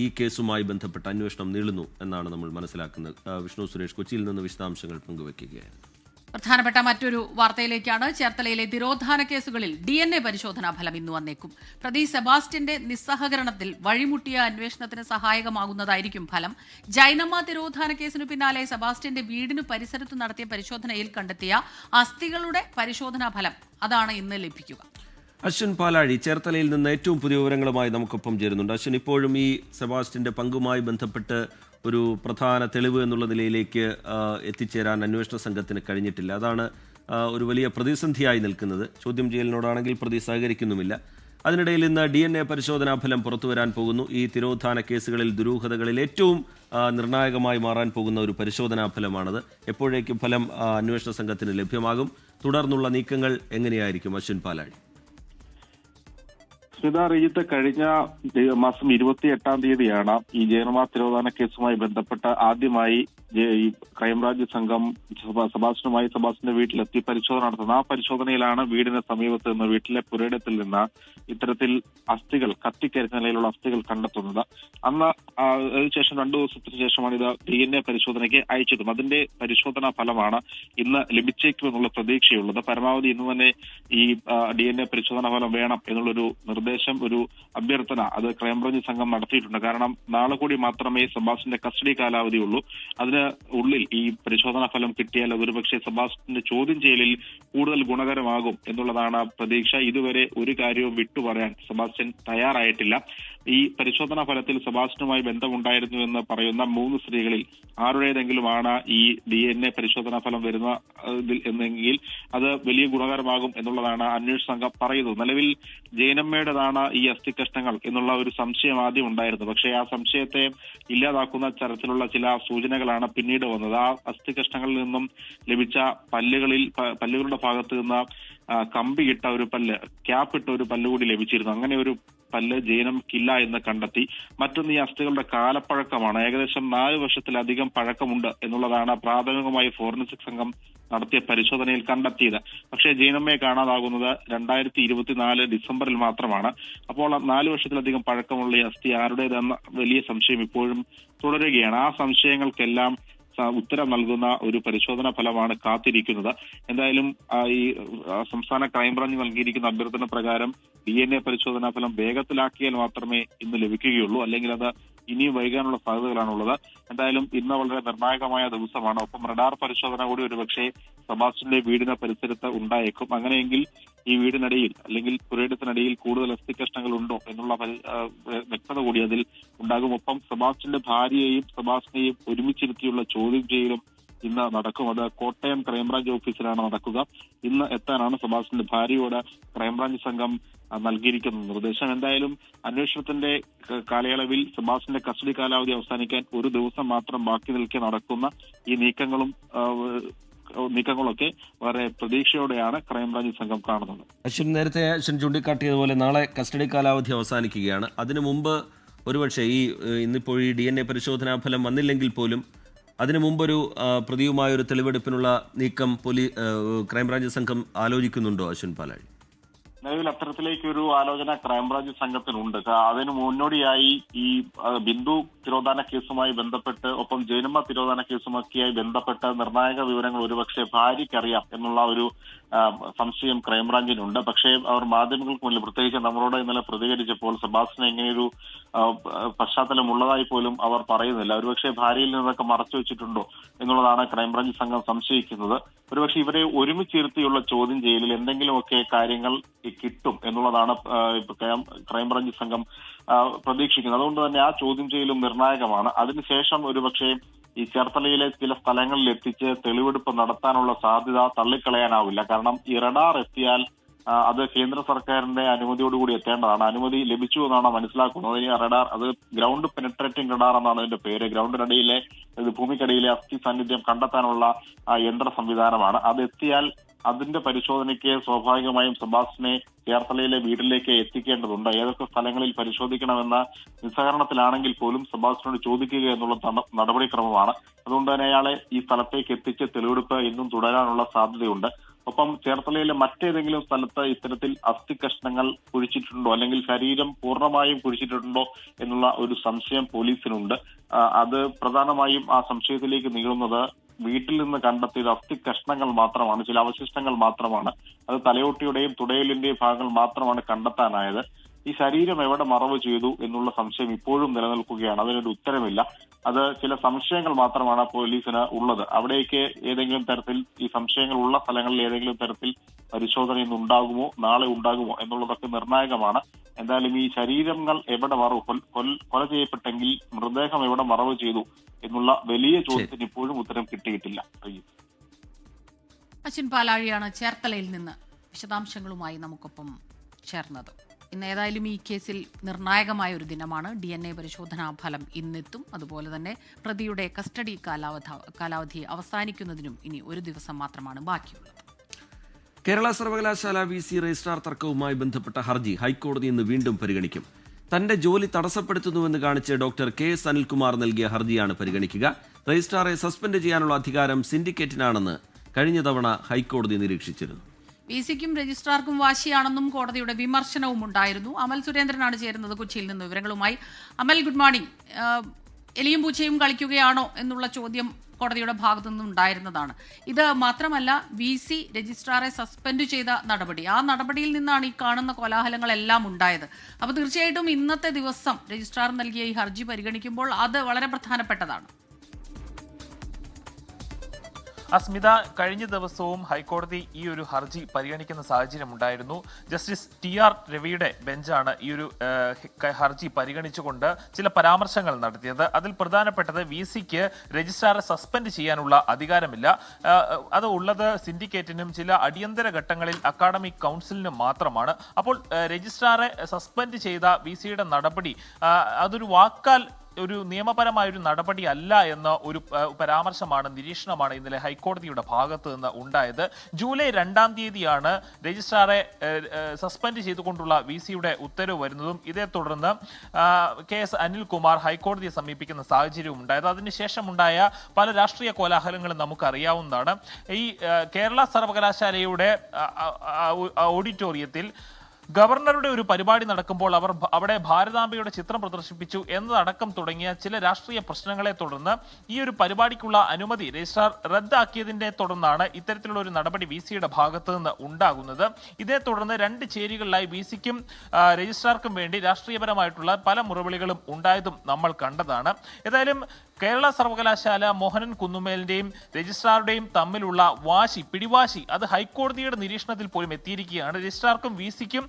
ഈ കേസുമായി ബന്ധപ്പെട്ട അന്വേഷണം നീളുന്നു എന്നാണ് നമ്മൾ മനസ്സിലാക്കുന്നത്. വിഷ്ണു സുരേഷ് കൊച്ചിയിൽ നിന്ന് വിശദാംശങ്ങൾ പങ്കുവയ്ക്കുകയായിരുന്നു. പ്രധാനപ്പെട്ട മറ്റൊരു വാർത്തയിലേക്കാണ്. ചേർത്തലയിലെ തിരോധാന കേസുകളിൽ DNA പരിശോധനാ ഫലം ഇന്ന് വന്നേക്കും. പ്രതി സെബാസ്റ്റ്യന്റെ നിസ്സഹകരണത്തിൽ വഴിമുട്ടിയ അന്വേഷണത്തിന് സഹായകമാകുന്നതായിരിക്കും ഫലം. ജൈനമ്മ തിരോധാന കേസിനു പിന്നാലെ സെബാസ്റ്റ്യന്റെ വീടിനു പരിസരത്ത് നടത്തിയ പരിശോധനയിൽ കണ്ടെത്തിയ അസ്ഥികളുടെ പരിശോധനാ ഫലം അതാണ് ഇന്ന് ലഭിക്കുക. അശ്വിൻ പാലാഴി ചേർത്തലയിൽ നിന്ന് ഏറ്റവും പുതിയ വിവരങ്ങളുമായി നമുക്കൊപ്പം ചേരുന്നുണ്ട്. അശ്വിൻ, ഇപ്പോഴും ഈ സെബാസ്റ്റ്യന്റെ പങ്കുമായി ബന്ധപ്പെട്ട് ഒരു പ്രധാന തെളിവ് എന്നുള്ള നിലയിലേക്ക് എത്തിച്ചേരാൻ അന്വേഷണ സംഘത്തിന് കഴിഞ്ഞിട്ടില്ല. അതാണ് ഒരു വലിയ പ്രതിസന്ധിയായി നിൽക്കുന്നത്. ചോദ്യം ചെയ്യലിനോടാണെങ്കിൽ പ്രതി സഹകരിക്കുന്നുമില്ല. അതിനിടയിൽ ഇന്ന് DNA പരിശോധനാ ഫലം പുറത്തുവരാൻ പോകുന്നു. ഈ തിരോധാന കേസുകളിൽ ദുരൂഹതകളിൽ ഏറ്റവും നിർണായകമായി മാറാൻ പോകുന്ന ഒരു പരിശോധനാ ഫലമാണത്. എപ്പോഴേക്കും ഫലം അന്വേഷണ സംഘത്തിന് ലഭ്യമാകും? തുടർന്നുള്ള നീക്കങ്ങൾ എങ്ങനെയായിരിക്കും? അശ്വിൻ പാലാഴി. ശ്രീജിത്ത്, കഴിഞ്ഞ മാസം 28-ാം തീയതിയാണ് ഈ ജൈനമ്മ തിരോധാന കേസുമായി ബന്ധപ്പെട്ട് ആദ്യമായി ഈ ക്രൈംബ്രാഞ്ച് സംഘം സെബാസ്റ്റിന്റെ വീട്ടിലെത്തി പരിശോധന നടത്തുന്നത്. ആ പരിശോധനയിലാണ് വീടിന് സമീപത്ത് നിന്ന് വീട്ടിലെ പുരയിടത്തിൽ നിന്ന് ഇത്തരത്തിൽ അസ്ഥികൾ, കത്തിക്കരിച്ച നിലയിലുള്ള അസ്ഥികൾ കണ്ടെത്തുന്നത്. അന്ന് അതിനുശേഷം 2 ദിവസത്തിന് ശേഷമാണ് ഇത് DNA പരിശോധനയ്ക്ക് അയച്ചതും. അതിന്റെ പരിശോധനാ ഫലമാണ് ഇന്ന് ലഭിച്ചേക്കുമെന്നുള്ള പ്രതീക്ഷയുള്ളത്. പരമാവധി ഇന്ന് തന്നെ ഈ DNA പരിശോധനാ ഫലം വേണം എന്നുള്ളൊരു നിർദ്ദേശം, ഒരു അഭ്യർത്ഥന അത് ക്രൈംബ്രാഞ്ച് സംഘം നടത്തിയിട്ടുണ്ട്. കാരണം നാളെ കൂടി മാത്രമേ സെബാസ്റ്റിന്റെ കസ്റ്റഡി കാലാവധി ഉള്ളൂ. അതിന് ഉള്ളിൽ ഈ പരിശോധനാ ഫലം കിട്ടിയാൽ ഒരുപക്ഷെ സെബാസ്റ്റിന്റെ ചോദ്യം ചെയ്യലിൽ കൂടുതൽ ഗുണകരമാകും എന്നുള്ളതാണ് പ്രതീക്ഷ. ഇതുവരെ ഒരു കാര്യവും വിട്ടുപറയാൻ സെബാസ്റ്റ്യൻ തയ്യാറായിട്ടില്ല. ഈ പരിശോധനാ ഫലത്തിൽ സെബാസ്റ്റ്യനുമായി ബന്ധമുണ്ടായിരുന്നു എന്ന് പറയുന്ന 3 സ്ത്രീകളിൽ ആരുടേതെങ്കിലുമാണ് ഈ DNA പരിശോധനാ ഫലം വരുന്ന എന്നെങ്കിൽ അത് വലിയ ഗുണകരമാകും എന്നുള്ളതാണ് അന്വേഷണ സംഘം പറയുന്നത്. നിലവിൽ ജയനമ്മയുടേതാണ് ഈ അസ്ഥി കഷ്ണങ്ങൾ എന്നുള്ള ഒരു സംശയം ആദ്യം ഉണ്ടായിരുന്നു. പക്ഷേ ആ സംശയത്തെ ഇല്ലാതാക്കുന്ന തരത്തിലുള്ള ചില സൂചനകളാണ് പിന്നീട് വന്നത്. ആ അസ്ഥി കഷ്ണങ്ങളിൽ നിന്നും ലഭിച്ച പല്ലുകളുടെ ഭാഗത്ത് നിന്ന് കമ്പിയിട്ട ഒരു പല്ല്, ക്യാപ്പിട്ട ഒരു പല്ല് കൂടി ലഭിച്ചിരുന്നു. അങ്ങനെ ഒരു പല്ല് ജയനമ്മയ്ക്കില്ല എന്ന് കണ്ടെത്തി. മറ്റൊന്ന് ഈ അസ്ഥികളുടെ കാലപ്പഴക്കമാണ്. ഏകദേശം 4 വർഷത്തിലധികം പഴക്കമുണ്ട് എന്നുള്ളതാണ് പ്രാഥമികമായി ഫോറൻസിക് സംഘം നടത്തിയ പരിശോധനയിൽ കണ്ടെത്തിയത്. പക്ഷേ ജയനമ്മയെ കാണാതാകുന്നത് 2024 ഡിസംബറിൽ മാത്രമാണ്. അപ്പോൾ 4 വർഷത്തിലധികം പഴക്കമുള്ള ഈ അസ്ഥി ആരുടേതെന്ന വലിയ സംശയം ഇപ്പോഴും തുടരുകയാണ്. ആ സംശയങ്ങൾക്കെല്ലാം ഉത്തരം നൽകുന്ന ഒരു പരിശോധനാ ഫലമാണ് കാത്തിരിക്കുന്നത്. എന്തായാലും ഈ സംസ്ഥാന ക്രൈംബ്രാഞ്ച് നൽകിയിരിക്കുന്ന അഭ്യർത്ഥന പ്രകാരം DNA പരിശോധനാ ഫലം വേഗത്തിലാക്കിയാൽ മാത്രമേ ഇന്ന് ലഭിക്കുകയുള്ളൂ. അല്ലെങ്കിൽ അത് ഇനിയും വൈകാനുള്ള സാധ്യതകളാണുള്ളത്. എന്തായാലും ഇന്ന് വളരെ നിർണായകമായ ദിവസമാണ്. ഒപ്പം റഡാർ പരിശോധന കൂടി ഒരുപക്ഷെ സെബാസ്റ്റ്യന്റെ വീടിന് പരിസരത്ത് ഉണ്ടായേക്കും. അങ്ങനെയെങ്കിൽ ഈ വീടിനടിയിൽ അല്ലെങ്കിൽ പുരയിടത്തിനടിയിൽ കൂടുതൽ അസ്ഥി കഷ്ണങ്ങൾ ഉണ്ടോ എന്നുള്ള വ്യക്തത കൂടി അതിൽ ഉണ്ടാകും. ഒപ്പം സെബാസ്റ്റ്യന്റെ ഭാര്യയെയും സെബാസ്റ്റ്യനെയും ഒരുമിച്ചിരുത്തിയുള്ള ചോദ്യം ചെയ്യലും ഇന്ന് നടക്കും. അത് കോട്ടയം ക്രൈംബ്രാഞ്ച് ഓഫീസിലാണ് നടക്കുക. ഇന്ന് എത്താനാണ് സെബാസ്റ്റ്യന്റെ ഭാര്യയോട് ക്രൈംബ്രാഞ്ച് സംഘം നൽകിയിരിക്കുന്ന നിർദ്ദേശം. എന്തായാലും അന്വേഷണത്തിന്റെ കാലയളവിൽ സെബാസ്റ്റ്യന്റെ കസ്റ്റഡി കാലാവധി അവസാനിക്കാൻ 1 ദിവസം മാത്രം ബാക്കി നിൽക്കെ നടക്കുന്ന ഈ നീക്കങ്ങളൊക്കെ വളരെ പ്രതീക്ഷയോടെയാണ് ക്രൈംബ്രാഞ്ച് സംഘം കാണുന്നത്. നേരത്തെ അശ്വിൻ ചൂണ്ടിക്കാട്ടിയതുപോലെ നാളെ കസ്റ്റഡി കാലാവധി അവസാനിക്കുകയാണ്. അതിനു മുമ്പ് ഒരുപക്ഷെ ഇന്നിപ്പോൾ ഈ DNA പരിശോധനാ ഫലം വന്നില്ലെങ്കിൽ പോലും അതിനു മുമ്പൊരു പ്രതിയുമായൊരു തെളിവെടുപ്പിനുള്ള നീക്കം ക്രൈംബ്രാഞ്ച് സംഘം ആലോചിക്കുന്നുണ്ടോ അശ്വിൻ പാലാഴി? നിലവിൽ അത്തരത്തിലേക്കൊരു ആലോചന ക്രൈംബ്രാഞ്ച് സംഘത്തിനുണ്ട്. അതിനു മുന്നോടിയായി ഈ ബിന്ദു തിരോധാന കേസുമായി ബന്ധപ്പെട്ട് ഒപ്പം ജയനമ്മ തിരോധാന കേസുമൊക്കെയായി ബന്ധപ്പെട്ട് നിർണായക വിവരങ്ങൾ ഒരുപക്ഷെ ഭാര്യയ്ക്കറിയാം എന്നുള്ള ഒരു സംശയം ക്രൈംബ്രാഞ്ചിനുണ്ട്. പക്ഷേ അവർ മാധ്യമങ്ങൾക്ക് മുന്നിൽ, പ്രത്യേകിച്ച് നമ്മളോട് ഇന്നലെ പ്രതികരിച്ചപ്പോൾ സെബാസ്റ്റ്യന് ഇങ്ങനെയൊരു പശ്ചാത്തലം ഉള്ളതായി പോലും അവർ പറയുന്നില്ല. ഒരുപക്ഷെ ഭാര്യയിൽ നിന്നൊക്കെ മറച്ചു വെച്ചിട്ടുണ്ടോ എന്നുള്ളതാണ് ക്രൈംബ്രാഞ്ച് സംഘം സംശയിക്കുന്നത്. ഒരുപക്ഷെ ഇവരെ ഒരുമിച്ചിരുത്തിയുള്ള ചോദ്യം ചെയ്യലിൽ എന്തെങ്കിലുമൊക്കെ കാര്യങ്ങൾ കിട്ടും എന്നുള്ളതാണ് ക്രൈംബ്രാഞ്ച് സംഘം പ്രതീക്ഷിക്കുന്നത്. അതുകൊണ്ട് തന്നെ ആ ചോദ്യം ചെയ്യലും നിർണായകമാണ്. അതിനുശേഷം ഒരുപക്ഷെ ഈ ചേർത്തലയിലെ ചില സ്ഥലങ്ങളിൽ എത്തിച്ച് തെളിവെടുപ്പ് നടത്താനുള്ള സാധ്യത തള്ളിക്കളയാനാവില്ല. കാരണം ഈ റഡാർ എത്തിയാൽ അത് കേന്ദ്ര സർക്കാരിന്റെ അനുമതിയോടുകൂടി എത്തേണ്ടതാണ്. അനുമതി ലഭിച്ചു എന്നാണ് മനസ്സിലാക്കുന്നത്. ഈ റഡാർ അത് ഗ്രൗണ്ട് പെനിട്രേറ്റിംഗ് റഡാർ എന്നാണ് അതിന്റെ പേര്. ഗ്രൗണ്ടിനടിയിലെ ഭൂമിക്കടിയിലെ അസ്ഥി സാന്നിധ്യം കണ്ടെത്താനുള്ള യന്ത്ര സംവിധാനമാണ്. അത് എത്തിയാൽ അതിന്റെ പരിശോധനയ്ക്ക് സ്വാഭാവികമായും സെബാസ്റ്റ്യനെ ചേർത്തലയിലെ വീട്ടിലേക്ക് എത്തിക്കേണ്ടതുണ്ട്. ഏതൊക്കെ സ്ഥലങ്ങളിൽ പരിശോധിക്കണമെന്ന നിസ്സഹരണത്തിലാണെങ്കിൽ പോലും സെബാസ്റ്റ്യനോട് ചോദിക്കുക എന്നുള്ള നടപടിക്രമമാണ്. അതുകൊണ്ട് തന്നെ അയാളെ ഈ സ്ഥലത്തേക്ക് എത്തിച്ച് തെളിവെടുപ്പ് ഇന്നും തുടരാനുള്ള സാധ്യതയുണ്ട്. ഒപ്പം ചേർത്തലയിലെ മറ്റേതെങ്കിലും സ്ഥലത്ത് ഇത്തരത്തിൽ അസ്ഥി കഷ്ണങ്ങൾ കുഴിച്ചിട്ടുണ്ടോ അല്ലെങ്കിൽ ശരീരം പൂർണ്ണമായും കുഴിച്ചിട്ടുണ്ടോ എന്നുള്ള ഒരു സംശയം പോലീസിനുണ്ട്. അത് പ്രധാനമായും ആ സംശയത്തിലേക്ക് നീളുന്നത് വീട്ടിൽ നിന്ന് കണ്ടെത്തിയ അസ്ഥി കഷ്ണങ്ങൾ മാത്രമാണ്, ചില അവശിഷ്ടങ്ങൾ മാത്രമാണ്. അത് തലയോട്ടിയുടെയും തുടയലിന്റെയും ഭാഗങ്ങൾ മാത്രമാണ് കണ്ടെത്താനായത്. ഈ ശരീരം എവിടെ മറവ് ചെയ്തു എന്നുള്ള സംശയം ഇപ്പോഴും നിലനിൽക്കുകയാണ്. അതിനൊരു ഉത്തരമില്ല. അത് ചില സംശയങ്ങൾ മാത്രമാണ് പോലീസിന് ഉള്ളത്. അവിടേക്ക് ഏതെങ്കിലും തരത്തിൽ ഈ സംശയങ്ങൾ ഉള്ള സ്ഥലങ്ങളിൽ ഏതെങ്കിലും തരത്തിൽ പരിശോധന ഇന്ന് ഉണ്ടാകുമോ നാളെ ഉണ്ടാകുമോ എന്നുള്ളതൊക്കെ നിർണായകമാണ്. എന്തായാലും ഈ ശരീരങ്ങൾ എവിടെ കൊല ചെയ്യപ്പെട്ടെങ്കിൽ മൃതദേഹം എവിടെ മറവ് ചെയ്തു എന്നുള്ള വലിയ ചോദ്യത്തിന് ഇപ്പോഴും ഉത്തരം കിട്ടിയിട്ടില്ല. അശ്വിൻ പാലാഴിയാണ് ചേർത്തലയിൽ നിന്ന് വിശദാംശങ്ങളുമായി നമുക്കൊപ്പം ചേർന്നത്. ഇന്ന് ഏതായാലും ഈ കേസിൽ നിർണായകമായ ഒരു ദിനമാണ്. DNA പരിശോധനാ ഫലം ഇന്നെത്തും. അതുപോലെ തന്നെ പ്രതിയുടെ കസ്റ്റഡി കാലാവധി അവസാനിക്കുന്നതിനും ഇനി 1 ദിവസം മാത്രമാണ് ബാക്കിയുള്ളത്. കേരള സർവകലാശാല VC രജിസ്ട്രാർ തർക്കവുമായി ബന്ധപ്പെട്ട ഹർജി ഹൈക്കോടതി ഇന്ന് വീണ്ടും പരിഗണിക്കും. തന്റെ ജോലി തടസ്സപ്പെടുത്തുന്നുവെന്ന് കാണിച്ച് ഡോക്ടർ KS അനിൽകുമാർ നൽകിയ ഹർജിയാണ് പരിഗണിക്കുക. രജിസ്ട്രാറെ സസ്പെൻഡ് ചെയ്യാനുള്ള അധികാരം സിൻഡിക്കേറ്റിനാണെന്ന് കഴിഞ്ഞ തവണ ഹൈക്കോടതി നിരീക്ഷിച്ചിരുന്നു. VC-ക്കും രജിസ്ട്രാർക്കും വാശിയാണെന്നും കോടതിയുടെ വിമർശനവും ഉണ്ടായിരുന്നു. അമൽ സുരേന്ദ്രനാണ് ചേരുന്നത് കൊച്ചിയിൽ നിന്ന് വിവരങ്ങളുമായി. അമൽ, ഗുഡ് മോർണിംഗ്. എലിയും പൂച്ചയും കളിക്കുകയാണോ എന്നുള്ള ചോദ്യം കോടതിയുടെ ഭാഗത്തു നിന്നുണ്ടായിരുന്നതാണ്. ഇത് മാത്രമല്ല, VC രജിസ്ട്രാറെ സസ്പെൻഡ് ചെയ്ത നടപടി, ആ നടപടിയിൽ നിന്നാണ് ഈ കാണുന്ന കോലാഹലങ്ങളെല്ലാം ഉണ്ടായത്. അപ്പോൾ തീർച്ചയായിട്ടും ഇന്നത്തെ ദിവസം രജിസ്ട്രാർ നൽകിയ ഈ ഹർജി പരിഗണിക്കുമ്പോൾ അത് വളരെ പ്രധാനപ്പെട്ടതാണ്. അസ്മിത, കഴിഞ്ഞ ദിവസവും ഹൈക്കോടതി ഈ ഒരു ഹർജി പരിഗണിക്കുന്ന സാഹചര്യം ഉണ്ടായിരുന്നു. ജസ്റ്റിസ് TR രവിയുടെ ബെഞ്ചാണ് ഈ ഒരു ഹർജി പരിഗണിച്ചുകൊണ്ട് ചില പരാമർശങ്ങൾ നടത്തിയത്. അതിൽ പ്രധാനപ്പെട്ടത് VC-ക്ക് രജിസ്ട്രാറെ സസ്പെൻഡ് ചെയ്യാനുള്ള അധികാരമില്ല, അത് ഉള്ളത് സിൻഡിക്കേറ്റിനും ചില അടിയന്തര ഘട്ടങ്ങളിൽ അക്കാഡമിക് കൗൺസിലിനും മാത്രമാണ്. അപ്പോൾ രജിസ്ട്രാറെ സസ്പെൻഡ് ചെയ്ത VC-യുടെ നടപടി അതൊരു വാക്കാൽ ഒരു നിയമപരമായ ഒരു നടപടി അല്ല എന്ന ഒരു പരാമർശമാണ്, നിരീക്ഷണമാണ് ഇന്നലെ ഹൈക്കോടതിയുടെ ഭാഗത്ത് നിന്ന് ഉണ്ടായത്. ജൂലൈ 2-ാം തീയതിയാണ് രജിസ്ട്രാറെ സസ്പെൻഡ് ചെയ്തുകൊണ്ടുള്ള VC-യുടെ ഉത്തരവ് വരുന്നതും ഇതേ തുടർന്ന് KS അനിൽകുമാർ ഹൈക്കോടതിയെ സമീപിക്കുന്ന സാഹചര്യവും ഉണ്ടായത്. അതിനുശേഷമുണ്ടായ പല രാഷ്ട്രീയ കോലാഹലങ്ങളും നമുക്കറിയാവുന്നതാണ്. ഈ കേരള സർവകലാശാലയുടെ ഓഡിറ്റോറിയത്തിൽ ഗവർണറുടെ ഒരു പരിപാടി നടക്കുമ്പോൾ അവിടെ ഭാരതാംബയുടെ ചിത്രം പ്രദർശിപ്പിച്ചു എന്നതടക്കം തുടങ്ങിയ ചില രാഷ്ട്രീയ പ്രശ്നങ്ങളെ തുടർന്ന് ഈ ഒരു പരിപാടിക്കുള്ള അനുമതി രജിസ്ട്രാർ റദ്ദാക്കിയതിനെ തുടർന്നാണ് ഇത്തരത്തിലുള്ള ഒരു നടപടി VC-യുടെ ഭാഗത്ത് നിന്ന് ഉണ്ടാകുന്നത്. ഇതേ തുടർന്ന് 2 ചേരികളിലായി VC-ക്കും രജിസ്ട്രാർക്കും വേണ്ടി രാഷ്ട്രീയപരമായിട്ടുള്ള പല മുറവിളികളും ഉണ്ടായതും നമ്മൾ കണ്ടതാണ്. ഏതായാലും കേരള സർവകലാശാല മോഹനൻ കുന്നുമേലിന്റെയും രജിസ്ട്രാറുടെയും തമ്മിലുള്ള പിടിവാശി അത് ഹൈക്കോടതിയുടെ നിരീക്ഷണത്തിൽ പോലും എത്തിയിരിക്കുകയാണ്. രജിസ്ട്രാർക്കും VC-ക്കും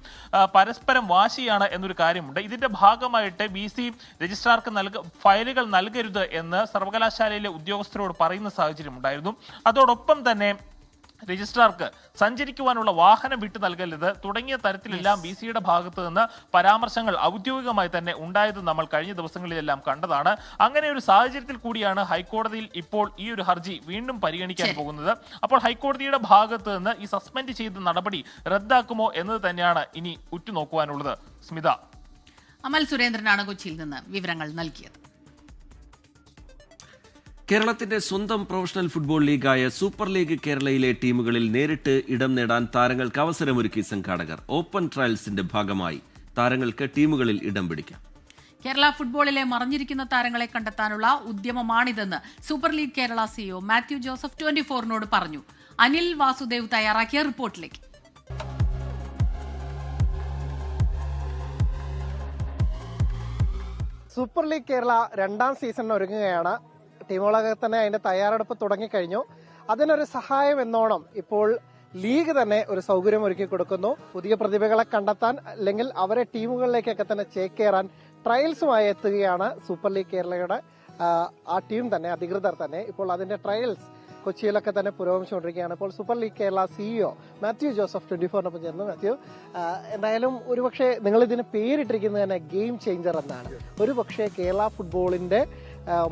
പരസ്പരം വാശിയാണ് എന്നൊരു കാര്യമുണ്ട്. ഇതിന്റെ ഭാഗമായിട്ട് VC രജിസ്ട്രാർക്ക് ഫയലുകൾ നൽകരുത് എന്ന് സർവകലാശാലയിലെ ഉദ്യോഗസ്ഥരോട് പറയുന്ന സാഹചര്യം ഉണ്ടായിരുന്നു. അതോടൊപ്പം തന്നെ രജിസ്ട്രാർക്ക് സഞ്ചരിക്കുവാനുള്ള വാഹനം വിട്ടു നൽകരുത് തുടങ്ങിയ തരത്തിലെല്ലാം VC-യുടെ ഭാഗത്ത് നിന്ന് പരാമർശങ്ങൾ ഔദ്യോഗികമായി തന്നെ ഉണ്ടായത് നമ്മൾ കഴിഞ്ഞ ദിവസങ്ങളിലെല്ലാം കണ്ടതാണ്. അങ്ങനെ ഒരു സാഹചര്യത്തിൽ കൂടിയാണ് ഹൈക്കോടതിയിൽ ഇപ്പോൾ ഈ ഒരു ഹർജി വീണ്ടും പരിഗണിക്കാൻ പോകുന്നത്. അപ്പോൾ ഹൈക്കോടതിയുടെ ഭാഗത്ത് നിന്ന് ഈ സസ്പെൻഡ് ചെയ്ത നടപടി റദ്ദാക്കുമോ എന്നത് തന്നെയാണ് ഇനി ഉറ്റുനോക്കുവാനുള്ളത്. സ്മിത. അമൽ സുരേന്ദ്രനാണ് കൊച്ചിയിൽ നിന്ന് വിവരങ്ങൾ നൽകിയത്. കേരളത്തിന്റെ സ്വന്തം പ്രൊഫഷണൽ ഫുട്ബോൾ ലീഗായ സൂപ്പർ ലീഗ് കേരളയിലെ ടീമുകളിൽ നേരിട്ട് ഇടം നേടാൻ താരങ്ങൾക്ക് അവസരമൊരുക്കി സംഘാടകർ. ഓപ്പൺ ട്രയൽസിന്റെ ഭാഗമായി താരങ്ങൾക്ക് ടീമുകളിൽ ഇടം പിടിക്കാം. കേരള ഫുട്ബോളിലെ മറഞ്ഞിരിക്കുന്ന താരങ്ങളെ കണ്ടെത്താനുള്ള ഉദ്യമമാണിതെന്ന് super league Kerala CEO Mathew Joseph 24-നോട് പറഞ്ഞു. അനിൽ വാസുദേവ് തയ്യാറാക്കിയ റിപ്പോർട്ടിലേക്ക്. സൂപ്പർ ലീഗ് കേരള 2-ാം സീസണിന് ഒരുങ്ങുകയാണ്. ടീമുകളൊക്കെ തന്നെ അതിന്റെ തയ്യാറെടുപ്പ് തുടങ്ങിക്കഴിഞ്ഞു. അതിനൊരു സഹായം എന്നോണം ഇപ്പോൾ ലീഗ് തന്നെ ഒരു സൗകര്യം ഒരുക്കി കൊടുക്കുന്നു. പുതിയ പ്രതിഭകളെ കണ്ടെത്താൻ അല്ലെങ്കിൽ അവരെ ടീമുകളിലേക്കൊക്കെ തന്നെ ചേക്കേറാൻ ട്രയൽസുമായി എത്തുകയാണ് സൂപ്പർ ലീഗ് കേരളയുടെ ആ ടീം തന്നെ, അധികൃതർ തന്നെ. ഇപ്പോൾ അതിന്റെ ട്രയൽസ് കൊച്ചിയിലൊക്കെ തന്നെ പുരോഗമിച്ചുകൊണ്ടിരിക്കുകയാണ്. ഇപ്പോൾ super league Kerala CEO Mathew Joseph 24-നൊപ്പം ചേർന്നു. മാത്യു, എന്തായാലും ഒരുപക്ഷെ നിങ്ങൾ ഇതിന് പേരിട്ടിരിക്കുന്നത് തന്നെ ഗെയിം ചേഞ്ചർ എന്നാണ്. ഒരുപക്ഷെ കേരള ഫുട്ബോളിന്റെ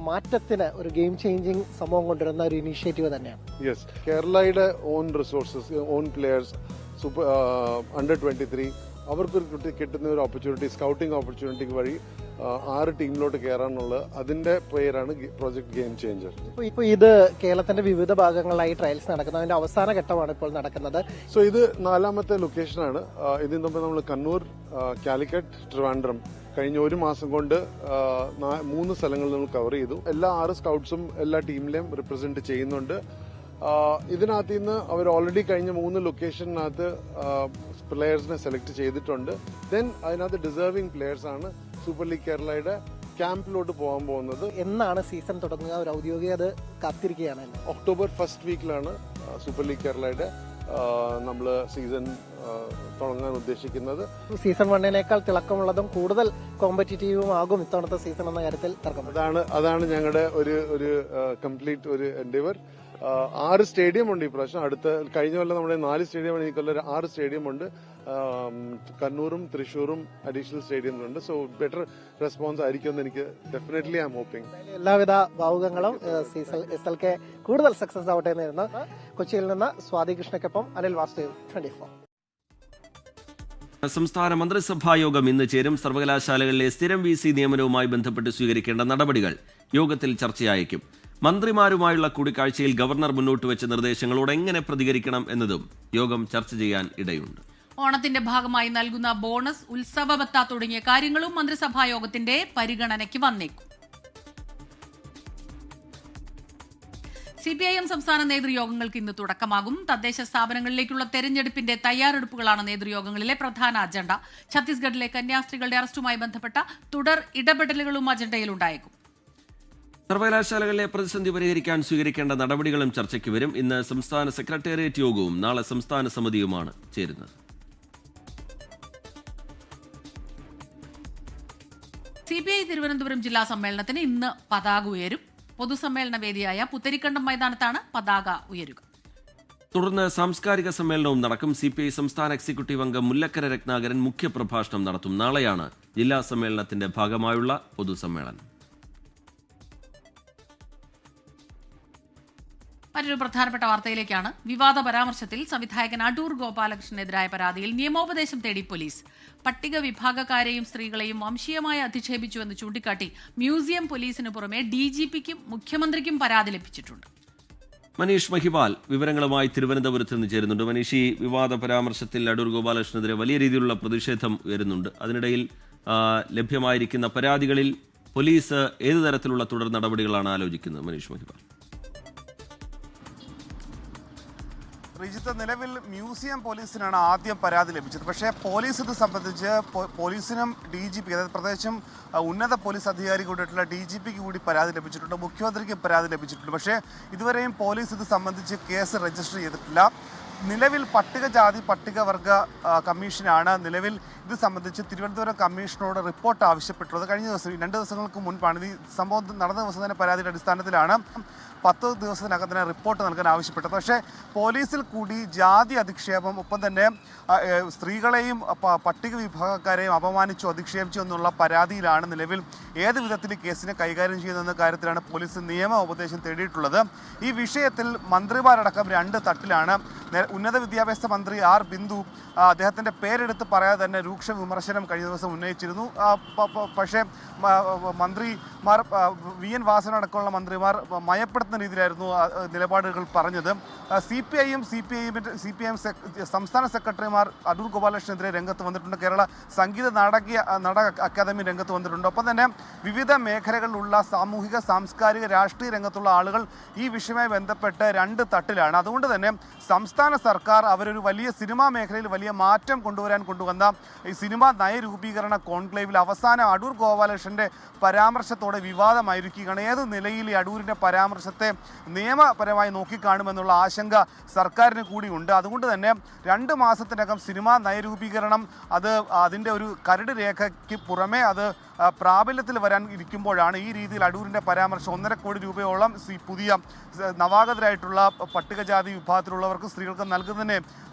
മാറ്റത്തിന് ഒരു ഗെയിം ചേഞ്ചിങ് സംഭവം കൊണ്ടുവരുന്ന ഒരു ഇനീഷ്യേറ്റീവ് തന്നെയാണ്. യെസ്, കേരളയുടെ on resources, on players, super under 23 അവർക്ക് കിട്ടുന്ന ഒരു ഓപ്പർച്യൂണിറ്റി, സ്കൗട്ടിംഗ് ഓപ്പർച്യൂണിറ്റി വഴി 6 ടീമിലോട്ട് കയറാനുള്ളത്, അതിന്റെ പേരാണ് പ്രോജക്ട് ഗെയിം ചേഞ്ചർ. ഇപ്പൊ ഇത് കേരളത്തിന്റെ വിവിധ ഭാഗങ്ങളിലായി ട്രയൽസ് നടക്കുന്നത്, അതിന്റെ അവസാന ഘട്ടമാണ് ഇപ്പോൾ നടക്കുന്നത്. സോ ഇത് 4ാമത്തെ ലൊക്കേഷനാണ്. ഇതിന് മുമ്പ് നമ്മൾ കണ്ണൂർ, കാലിക്കറ്റ്, ട്രിവാൻഡ്രം കഴിഞ്ഞ 1 മാസം കൊണ്ട് 3 സ്ഥലങ്ങളിൽ നമ്മൾ കവർ ചെയ്തു. എല്ലാ 6 സ്കൗട്ട്സും എല്ലാ ടീമിലെയും റിപ്രസെന്റ് ചെയ്യുന്നുണ്ട്. ഇതിനകത്ത് നിന്ന് അവർ ഓൾറെഡി കഴിഞ്ഞ 3 ലൊക്കേഷനകത്ത് പ്ലെയേഴ്സിനെ സെലക്ട് ചെയ്തിട്ടുണ്ട്. ദെൻ അതിനകത്ത് ഡിസേർവിംഗ് പ്ലെയേഴ്സ് ആണ് സൂപ്പർ ലീഗ് കേരളയുടെ ക്യാമ്പിലോട്ട് പോകാൻ പോകുന്നത്. എന്നാണ് സീസൺ തുടങ്ങുക? ഒരു ഔദ്യോഗികത കാത്തിരിക്കുകയാണ്. ഒക്ടോബർ 1st വീക്കിലാണ് സൂപ്പർ ലീഗ് കേരളയുടെ നമ്മൾ സീസൺ തുടങ്ങാൻ ഉദ്ദേശിക്കുന്നത്. സീസൺ 1-നേക്കാൾ തിളക്കമുള്ളതും കൂടുതൽ കോമ്പറ്റീറ്റീവും ആകും ഇത്തവണത്തെ സീസൺ എന്ന കാര്യത്തിൽ തർക്കം. അതാണ് ഞങ്ങളുടെ ഒരു കംപ്ലീറ്റ് ഒരു എൻഡേവർ. 6 സ്റ്റേഡിയം ഉണ്ട് ഈ പ്രാവശ്യം. കഴിഞ്ഞ കൊല്ലം നമ്മുടെ 4 സ്റ്റേഡിയമാണ്, ഈ കൊല്ലം 6 സ്റ്റേഡിയം ഉണ്ട്. കണ്ണൂരും തൃശ്ശൂരും അഡീഷണൽ സ്റ്റേഡിയങ്ങളുണ്ട്. സോ ബെറ്റർ റെസ്പോൺസ് ആയിരിക്കുമെന്ന് എനിക്ക് ഡെഫിനറ്റ്ലി ഐ എം ഹോപ്പിംഗ്. എല്ലാവിധ ഭാവുകങ്ങളും SLK കൂടുതൽ സക്സസ് ആവട്ടെ എന്ന് കൊച്ചിയിൽ നിന്ന് സ്വാതി കൃഷ്ണയ്ക്കൊപ്പം അനിൽ വാസുദേവ് 24. സംസ്ഥാന മന്ത്രിസഭാ യോഗം ഇന്ന് ചേരും. സർവകലാശാലകളിലെ സ്ഥിരം VC നിയമനവുമായി ബന്ധപ്പെട്ട് സ്വീകരിക്കേണ്ട നടപടികൾ യോഗത്തിൽ ചർച്ചയായേക്കും. മന്ത്രിമാരുമായുള്ള കൂടിക്കാഴ്ചയിൽ ഗവർണർ മുന്നോട്ട് വെച്ച നിർദ്ദേശങ്ങളോട് എങ്ങനെ പ്രതികരിക്കണം എന്നതും യോഗം ചർച്ച ചെയ്യാൻ ഇടയുണ്ട്. ഓണത്തിന്റെ ഭാഗമായി നൽകുന്ന ബോണസ്, ഉത്സവ ഭത്ത തുടങ്ങിയ കാര്യങ്ങളും മന്ത്രിസഭാ യോഗത്തിന്റെ പരിഗണനയ്ക്ക് വന്നേക്കും. CPIM സംസ്ഥാന നേതൃയോഗങ്ങൾക്ക് ഇന്ന് തുടക്കമാകും. തദ്ദേശ സ്ഥാപനങ്ങളിലേക്കുള്ള തെരഞ്ഞെടുപ്പിന്റെ തയ്യാറെടുപ്പുകളാണ് നേതൃയോഗങ്ങളിലെ പ്രധാന അജണ്ട. ഛത്തീസ്ഗഡിലെ കന്യാസ്ത്രീകളുടെ അറസ്റ്റുമായി ബന്ധപ്പെട്ട തുടർ ഇടപെടലുകളും അജണ്ടയിലുണ്ടായേക്കും. സർവകലാശാലകളിലെ പ്രതിസന്ധി പരിഹരിക്കാൻ സ്വീകരിക്കേണ്ട നടപടികളും ചർച്ചയ്ക്ക് വരും. ഇന്ന് സംസ്ഥാന സെക്രട്ടേറിയറ്റ് യോഗവും നാളെ സംസ്ഥാന സമിതിയുമാണ് ചേരുന്നത്. CPI തിരുവനന്തപുരം ജില്ലാ സമ്മേളനത്തിന് ഇന്ന് പതാക ഉയരും. പൊതുസമ്മേളന വേദിയായ പുത്തരിക്കണ്ടം മൈതാനത്താണ് പതാക ഉയരുക. തുടർന്ന് സാംസ്കാരിക സമ്മേളനവും നടക്കും. CPI സംസ്ഥാന എക്സിക്യൂട്ടീവ് അംഗം മുല്ലക്കര രത്നാകരൻ മുഖ്യപ്രഭാഷണം നടത്തും. നാളെയാണ് ജില്ലാ സമ്മേളനത്തിന്റെ ഭാഗമായുള്ള പൊതുസമ്മേളനം. മറ്റൊരു പ്രധാനപ്പെട്ട വാർത്തയിലേക്കാണ്. വിവാദ പരാമർശത്തിൽ സംവിധായകൻ അടൂർ ഗോപാലകൃഷ്ണനെതിരായ പരാതിയിൽ നിയമോപദേശം തേടി പോലീസ്. പട്ടിക വിഭാഗക്കാരെയും സ്ത്രീകളെയും വംശീയമായി അധിക്ഷേപിച്ചുവെന്ന് ചൂണ്ടിക്കാട്ടി മ്യൂസിയം പോലീസിന് പുറമെ DGPക്കും മുഖ്യമന്ത്രിക്കും പരാതി ലഭിച്ചിട്ടുണ്ട്. മനീഷ് മഹിപാൽ വിവരങ്ങളുമായി തിരുവനന്തപുരത്ത് നിന്ന് ചേരുന്നുണ്ട്. മനീഷ്, ഈ വിവാദ പരാമർശത്തിൽ അടൂർ ഗോപാലകൃഷ്ണനെതിരെ വലിയ രീതിയിലുള്ള പ്രതിഷേധം ഉയരുന്നുണ്ട്. അതിനിടയിൽ ലഭ്യമായിരിക്കുന്ന പരാതികളിൽ പോലീസ് ഏതു തരത്തിലുള്ള തുടർ നടപടികളാണ് ആലോചിക്കുന്നത്? മനീഷ് മഹിപാൽ. റിജിത്ത്, നിലവിൽ മ്യൂസിയം പോലീസിനാണ് ആദ്യം പരാതി ലഭിച്ചത്. പക്ഷേ പോലീസ് ഇത് സംബന്ധിച്ച് പോലീസിനും DGP, അതായത് പ്രദേശം ഉന്നത പോലീസ് അധികാരി കൂടിയിട്ടുള്ള DGPക്ക് കൂടി പരാതി ലഭിച്ചിട്ടുണ്ട്, മുഖ്യമന്ത്രിക്ക് പരാതി ലഭിച്ചിട്ടുണ്ട്. പക്ഷേ ഇതുവരെയും പോലീസ് ഇത് സംബന്ധിച്ച് കേസ് രജിസ്റ്റർ ചെയ്തിട്ടില്ല. നിലവിൽ പട്ടികജാതി പട്ടികവർഗ കമ്മീഷനാണ് നിലവിൽ ഇത് സംബന്ധിച്ച് തിരുവനന്തപുരം കമ്മീഷനോട് റിപ്പോർട്ട് ആവശ്യപ്പെട്ടുള്ളത്. കഴിഞ്ഞ ദിവസം 2 ദിവസങ്ങൾക്ക് മുൻപാണ് ഈ സംഭവം നടന്ന ദിവസം തന്നെ പരാതിയുടെ അടിസ്ഥാനത്തിലാണ് 10 ദിവസത്തിനകം തന്നെ റിപ്പോർട്ട് നൽകാൻ ആവശ്യപ്പെട്ടത്. പക്ഷേ പോലീസിൽ കൂടി ജാതി അധിക്ഷേപം, ഒപ്പം തന്നെ സ്ത്രീകളെയും പട്ടിക വിഭാഗക്കാരെയും അപമാനിച്ചു, അധിക്ഷേപിച്ചു എന്നുള്ള പരാതിയിലാണ് നിലവിൽ ഏത് വിധത്തിൽ കേസിനെ കൈകാര്യം ചെയ്യുന്നതെന്ന കാര്യത്തിലാണ് പോലീസ് നിയമ ഉപദേശം തേടിയിട്ടുള്ളത്. ഈ വിഷയത്തിൽ മന്ത്രിമാരടക്കം 2 തട്ടിലാണ്. ഉന്നത വിദ്യാഭ്യാസ മന്ത്രി R. ബിന്ദു അദ്ദേഹത്തിൻ്റെ പേരെടുത്ത് പറയാതെ തന്നെ രൂക്ഷ വിമർശനം കഴിഞ്ഞ ദിവസം ഉന്നയിച്ചിരുന്നു. പക്ഷേ മന്ത്രിമാർ VN വാസവൻ അടക്കമുള്ള മന്ത്രിമാർ മയപ്പെടുത്തുന്ന രീതിയിലായിരുന്നു നിലപാടുകൾ പറഞ്ഞത്. CPIM സംസ്ഥാന സെക്രട്ടറിമാർ അടൂർ ഗോപാലകൃഷ്ണനെതിരെ രംഗത്ത് വന്നിട്ടുണ്ട്. കേരള സംഗീത നാടക അക്കാദമി രംഗത്ത് വന്നിട്ടുണ്ട്. ഒപ്പം തന്നെ വിവിധ മേഖലകളിലുള്ള സാമൂഹിക, സാംസ്കാരിക, രാഷ്ട്രീയ രംഗത്തുള്ള ആളുകൾ ഈ വിഷയവുമായി ബന്ധപ്പെട്ട് 2 തട്ടിലാണ്. അതുകൊണ്ട് തന്നെ സംസ്ഥാന സർക്കാർ അവരൊരു വലിയ സിനിമാ മേഖലയിൽ വലിയ മാറ്റം കൊണ്ടുവന്ന ഈ സിനിമാ നയരൂപീകരണ കോൺക്ലേവിൽ അവസാനം അടൂർ ഗോപാലകൃഷ്ണന്റെ പരാമർശത്തോടെ വിവാദമായിരിക്കുകയാണ്. ഏത് നിലയിൽ ഈ അടൂരിൻ്റെ പരാമർശത്തെ നിയമപരമായി നോക്കിക്കാണുമെന്നുള്ള ആശങ്ക സർക്കാരിന് കൂടിയുണ്ട്. അതുകൊണ്ട് തന്നെ 2 മാസത്തിനകം സിനിമാ നയരൂപീകരണം അതിൻ്റെ ഒരു കരട് രേഖയ്ക്ക് പുറമെ അത് പ്രാബല്യത്തിൽ വരാൻ ഇരിക്കുമ്പോഴാണ് ഈ രീതിയിൽ അടൂരിൻ്റെ പരാമർശം 1.5 കോടി രൂപയോളം പുതിയ നവാഗതരായിട്ടുള്ള പട്ടികജാതി വിഭാഗത്തിലുള്ളവർക്ക് സ്ത്രീകൾക്ക് നൽകുന്നതിന്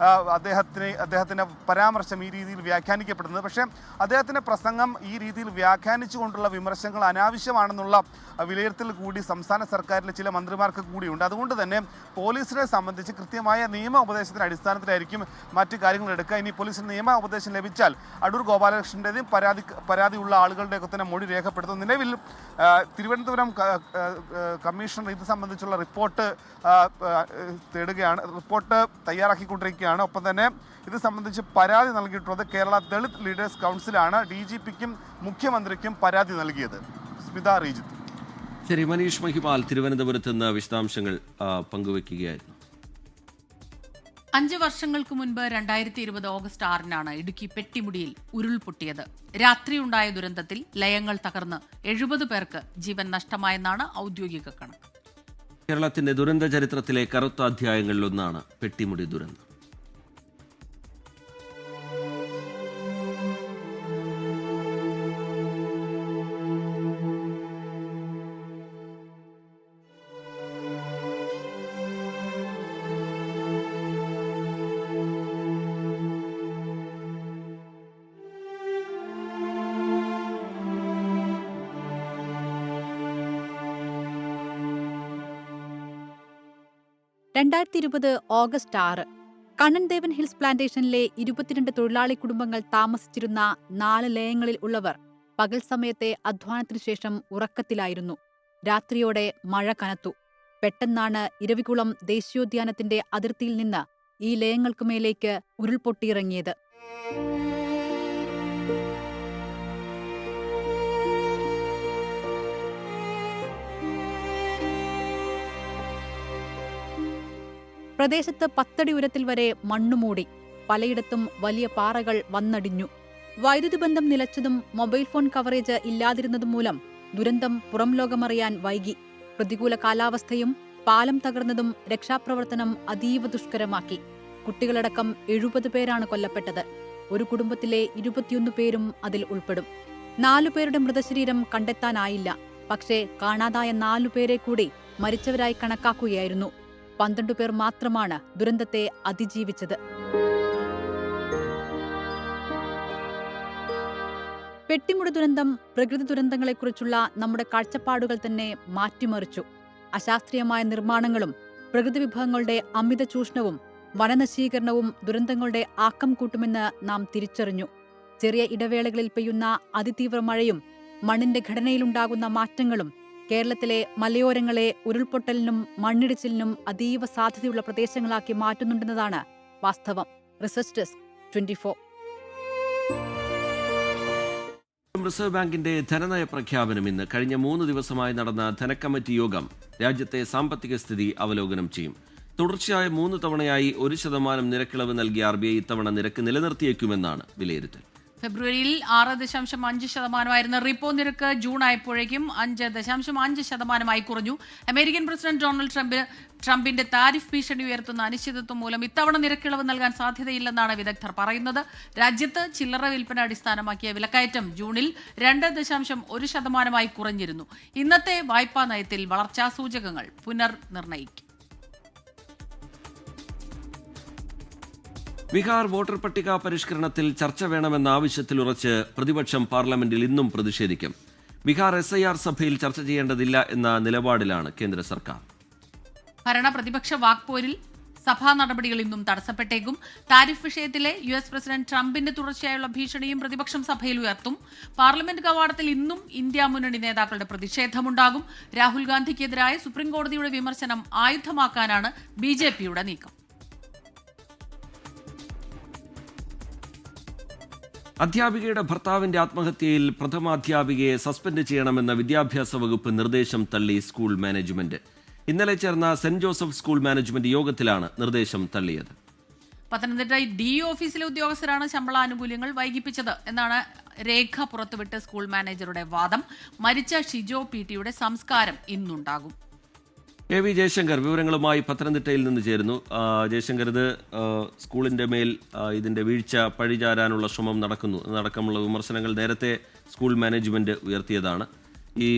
അദ്ദേഹത്തിൻ്റെ പരാമർശം ഈ രീതിയിൽ വ്യാഖ്യാനിക്കപ്പെടുന്നത്. പക്ഷേ അദ്ദേഹത്തിൻ്റെ പ്രസംഗം ഈ രീതിയിൽ വ്യാഖ്യാനിച്ചുകൊണ്ടുള്ള വിമർശനങ്ങൾ അനാവശ്യമാണെന്നുള്ള വിലയിരുത്തൽ കൂടി സംസ്ഥാന സർക്കാരിലെ ചില മന്ത്രിമാർക്ക് കൂടിയുണ്ട്. അതുകൊണ്ട് തന്നെ പോലീസിനെ സംബന്ധിച്ച് കൃത്യമായ നിയമ ഉപദേശത്തിൻ്റെ അടിസ്ഥാനത്തിലായിരിക്കും മറ്റ് കാര്യങ്ങൾ എടുക്കുക. ഇനി പോലീസിന് നിയമ ഉപദേശം ലഭിച്ചാൽ അടൂർ ഗോപാലകൃഷ്ണൻ്റെയും പരാതിയുള്ള ആളുകളുടെ തന്നെ മൊഴി രേഖപ്പെടുത്തും. നിലവിൽ തിരുവനന്തപുരം കമ്മീഷണർ ഇത് സംബന്ധിച്ചുള്ള റിപ്പോർട്ട് തേടുകയാണ്, റിപ്പോർട്ട് തയ്യാറാക്കിക്കൊണ്ടിരിക്കുകയാണ്. ഒപ്പം തന്നെ ഇത് സംബന്ധിച്ച് പരാതി നൽകിയിട്ടുള്ളത് കേരള ദളിത് ലീഡേഴ്സ് കൗൺസിലാണ്. DGPക്കും മുഖ്യമന്ത്രിക്കും പരാതി നൽകിയത്. സ്മിത, റീജിത്ത്. ശരി, മനീഷ് മഹിപാൽ തിരുവനന്തപുരത്ത് നിന്ന് വിശദാംശങ്ങൾ പങ്കുവയ്ക്കുകയായിരുന്നു. 5 വർഷങ്ങൾക്ക് മുൻപ് 2020 ഓഗസ്റ്റ് 6-നാണ് ഇടുക്കി പെട്ടിമുടിയിൽ ഉരുൾപൊട്ടിയത്. രാത്രിയുണ്ടായ ദുരന്തത്തിൽ ലയങ്ങൾ തകർന്ന് 70 പേർക്ക് ജീവൻ നഷ്ടമായെന്നാണ് ഔദ്യോഗിക കണക്ക്. കേരളത്തിന്റെ ദുരന്ത ചരിത്രത്തിലെ കറുത്ത അധ്യായങ്ങളിലൊന്നാണ് പെട്ടിമുടി ദുരന്തം. ഓഗസ്റ്റ് 6 കണ്ണൻദേവൻ ഹിൽസ് പ്ലാന്റേഷനിലെ 22 തൊഴിലാളി കുടുംബങ്ങൾ താമസിച്ചിരുന്ന 4 ലയങ്ങളിൽ ഉള്ളവർ പകൽ സമയത്തെ അധ്വാനത്തിനു ശേഷം ഉറക്കത്തിലായിരുന്നു. രാത്രിയോടെ മഴ കനത്തു. പെട്ടെന്നാണ് ഇരവികുളം ദേശീയോദ്യാനത്തിന്റെ അതിർത്തിയിൽ നിന്ന് ഈ ലയങ്ങൾക്കുമേലേക്ക് ഉരുൾപൊട്ടിയിറങ്ങിയത്. പ്രദേശത്ത് 10 അടി ഉയരത്തിൽ വരെ മണ്ണുമൂടി. പലയിടത്തും വലിയ പാറകൾ വന്നടിഞ്ഞു. വൈദ്യുതി ബന്ധം നിലച്ചതും മൊബൈൽ ഫോൺ കവറേജ് ഇല്ലാതിരുന്നതും മൂലം ദുരന്തം പുറം ലോകമറിയാൻ വൈകി. പ്രതികൂല കാലാവസ്ഥയും പാലം തകർന്നതും രക്ഷാപ്രവർത്തനം അതീവ ദുഷ്കരമാക്കി. കുട്ടികളടക്കം 70 പേരാണ് കൊല്ലപ്പെട്ടത്. ഒരു കുടുംബത്തിലെ 21 പേരും അതിൽ ഉൾപ്പെടും. 4 പേരുടെ മൃതശരീരം കണ്ടെത്താനായില്ല. പക്ഷേ കാണാതായ 4 പേരെ കൂടി മരിച്ചവരായി കണക്കാക്കുകയായിരുന്നു. 12 പേർ മാത്രമാണ് ദുരന്തത്തെ അതിജീവിച്ചത്. പെട്ടിമുടി ദുരന്തം പ്രകൃതി ദുരന്തങ്ങളെക്കുറിച്ചുള്ള നമ്മുടെ കാഴ്ചപ്പാടുകൾ തന്നെ മാറ്റിമറിച്ചു. അശാസ്ത്രീയമായ നിർമ്മാണങ്ങളും പ്രകൃതി വിഭവങ്ങളുടെ അമിത ചൂഷണവും വനനശീകരണവും ദുരന്തങ്ങളുടെ ആക്കം കൂട്ടുമെന്ന് നാം തിരിച്ചറിഞ്ഞു. ചെറിയ ഇടവേളകളിൽ പെയ്യുന്ന അതിതീവ്ര മഴയും മണ്ണിന്റെ ഘടനയിലുണ്ടാകുന്ന മാറ്റങ്ങളും കേരളത്തിലെ മലയോരങ്ങളെ ഉരുൾപൊട്ടലിനും മണ്ണിടിച്ചിലിനും അതീവ സാധ്യതയുള്ള പ്രദേശങ്ങളാക്കി മാറ്റുന്നുണ്ടെന്നതാണ് വാസ്തവം. Research desk 24. റിസർവ് ബാങ്കിന്റെ ധനനയ പ്രഖ്യാപനം ഇന്ന്. കഴിഞ്ഞ 3 ദിവസമായി നടന്ന ധനക്കമ്മിറ്റി യോഗം രാജ്യത്തെ സാമ്പത്തിക സ്ഥിതി അവലോകനം ചെയ്യും. തുടർച്ചയായ 3 തവണയായി 1% നിരക്കിളവ് നൽകിയ RBI ഇത്തവണ നിരക്ക് നിലനിർത്തിയേക്കുമെന്നാണ് വിലയിരുത്തൽ. ഫെബ്രുവരിയിൽ 6.5% റിപ്പോ നിരക്ക് ജൂൺ ആയപ്പോഴേക്കും 5.5% കുറഞ്ഞു. അമേരിക്കൻ പ്രസിഡന്റ് ഡൊണാൾഡ് ട്രംപിന്റെ താരിഫ് ഭീഷണി ഉയർത്തുന്ന അനിശ്ചിതത്വം മൂലം ഇത്തവണ നിരക്കിളവ് നൽകാൻ സാധ്യതയില്ലെന്നാണ് വിദഗ്ധർ പറയുന്നത്. രാജ്യത്ത് ചില്ലറ വിൽപ്പന അടിസ്ഥാനമാക്കിയ വിലക്കയറ്റം ജൂണിൽ 2.1% കുറഞ്ഞിരുന്നു. ഇന്നത്തെ വായ്പാ നയത്തിൽ വളർച്ചാ സൂചകങ്ങൾ പുനർനിർണയിക്കും. ബീഹാർ വോട്ടർ പട്ടിക പരിഷ്കരണത്തിൽ ചർച്ച വേണമെന്ന ആവശ്യത്തിൽ ഉറച്ച് പ്രതിപക്ഷം പാർലമെന്റിൽ ഇന്നും പ്രതിഷേധിക്കും. ബീഹാർ SIR സഭയിൽ ചർച്ച ചെയ്യേണ്ടതില്ല എന്ന നിലപാടിലാണ് കേന്ദ്ര സർക്കാർ. ഭരണ പ്രതിപക്ഷ വാക്പോരിൽ സഭാ നടപടികൾ ഇന്നും തടസ്സപ്പെട്ടേക്കും. താരിഫ് വിഷയത്തിലെ US പ്രസിഡന്റ് ട്രംപിന്റെ തുടർച്ചയായുള്ള ഭീഷണിയും പ്രതിപക്ഷം സഭയിൽ ഉയർത്തും. പാർലമെന്റ് കവാടത്തിൽ ഇന്നും ഇന്ത്യ മുന്നണി നേതാക്കളുടെ പ്രതിഷേധമുണ്ടാകും. രാഹുൽ ഗാന്ധിക്കെതിരായ സുപ്രീംകോടതിയുടെ വിമർശനം ആയുധമാക്കാനാണ് BJPയുടെ നീക്കം. അധ്യാപികയുടെ ഭർത്താവിന്റെ ആത്മഹത്യയിൽ പ്രഥമാധ്യാപികയെ സസ്പെൻഡ് ചെയ്യണമെന്ന വിദ്യാഭ്യാസ വകുപ്പ് നിർദ്ദേശം തള്ളി സ്കൂൾ മാനേജ്മെന്റ്. ഇന്നലെ ചേർന്ന സെന്റ് ജോസഫ് സ്കൂൾ മാനേജ്മെന്റ് യോഗത്തിലാണ് നിർദ്ദേശം തള്ളിയത്. പത്തനംതിട്ട DE ഓഫീസിലെ ഉദ്യോഗസ്ഥരാണ് ശമ്പളാനുകൂല്യങ്ങൾ വൈകിപ്പിച്ചത് എന്നാണ് രേഖ പുറത്തുവിട്ട് സ്കൂൾ മാനേജറുടെ വാദം. മരിച്ച ഷിജോ PT സംസ്കാരം ഇന്നുണ്ടാകും. AV ജയശങ്കർ വിവരങ്ങളുമായി പത്തനംതിട്ടയിൽ നിന്ന് ചേരുന്നു. ജയശങ്കർ, ഇത് സ്കൂളിന്റെ മേൽ ഇതിന്റെ വീഴ്ച പഴിചാരാനുള്ള ശ്രമം നടക്കുന്നു എന്നടക്കമുള്ള വിമർശനങ്ങൾ നേരത്തെ സ്കൂൾ മാനേജ്മെന്റ് ഉയർത്തിയതാണ്. ഈ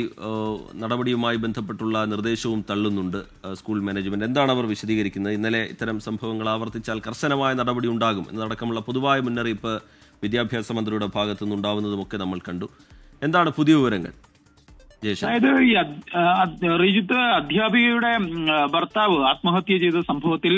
നടപടിയുമായി ബന്ധപ്പെട്ടുള്ള നിർദ്ദേശവും തള്ളുന്നുണ്ട് സ്കൂൾ മാനേജ്മെന്റ്. എന്താണ് അവർ വിശദീകരിക്കുന്നത്? ഇന്നലെ ഇത്തരം സംഭവങ്ങൾ ആവർത്തിച്ചാൽ കർശനമായ നടപടി ഉണ്ടാകും എന്നടക്കമുള്ള പൊതുവായ മുന്നറിയിപ്പ് വിദ്യാഭ്യാസ മന്ത്രിയുടെ ഭാഗത്തു നിന്നുണ്ടാവുന്നതുമൊക്കെ നമ്മൾ കണ്ടു. എന്താണ് പുതിയ വിവരങ്ങൾ? അതായത് ഈ റിജിത്ത് അധ്യാപികയുടെ ഭർത്താവ് ആത്മഹത്യ ചെയ്ത സംഭവത്തിൽ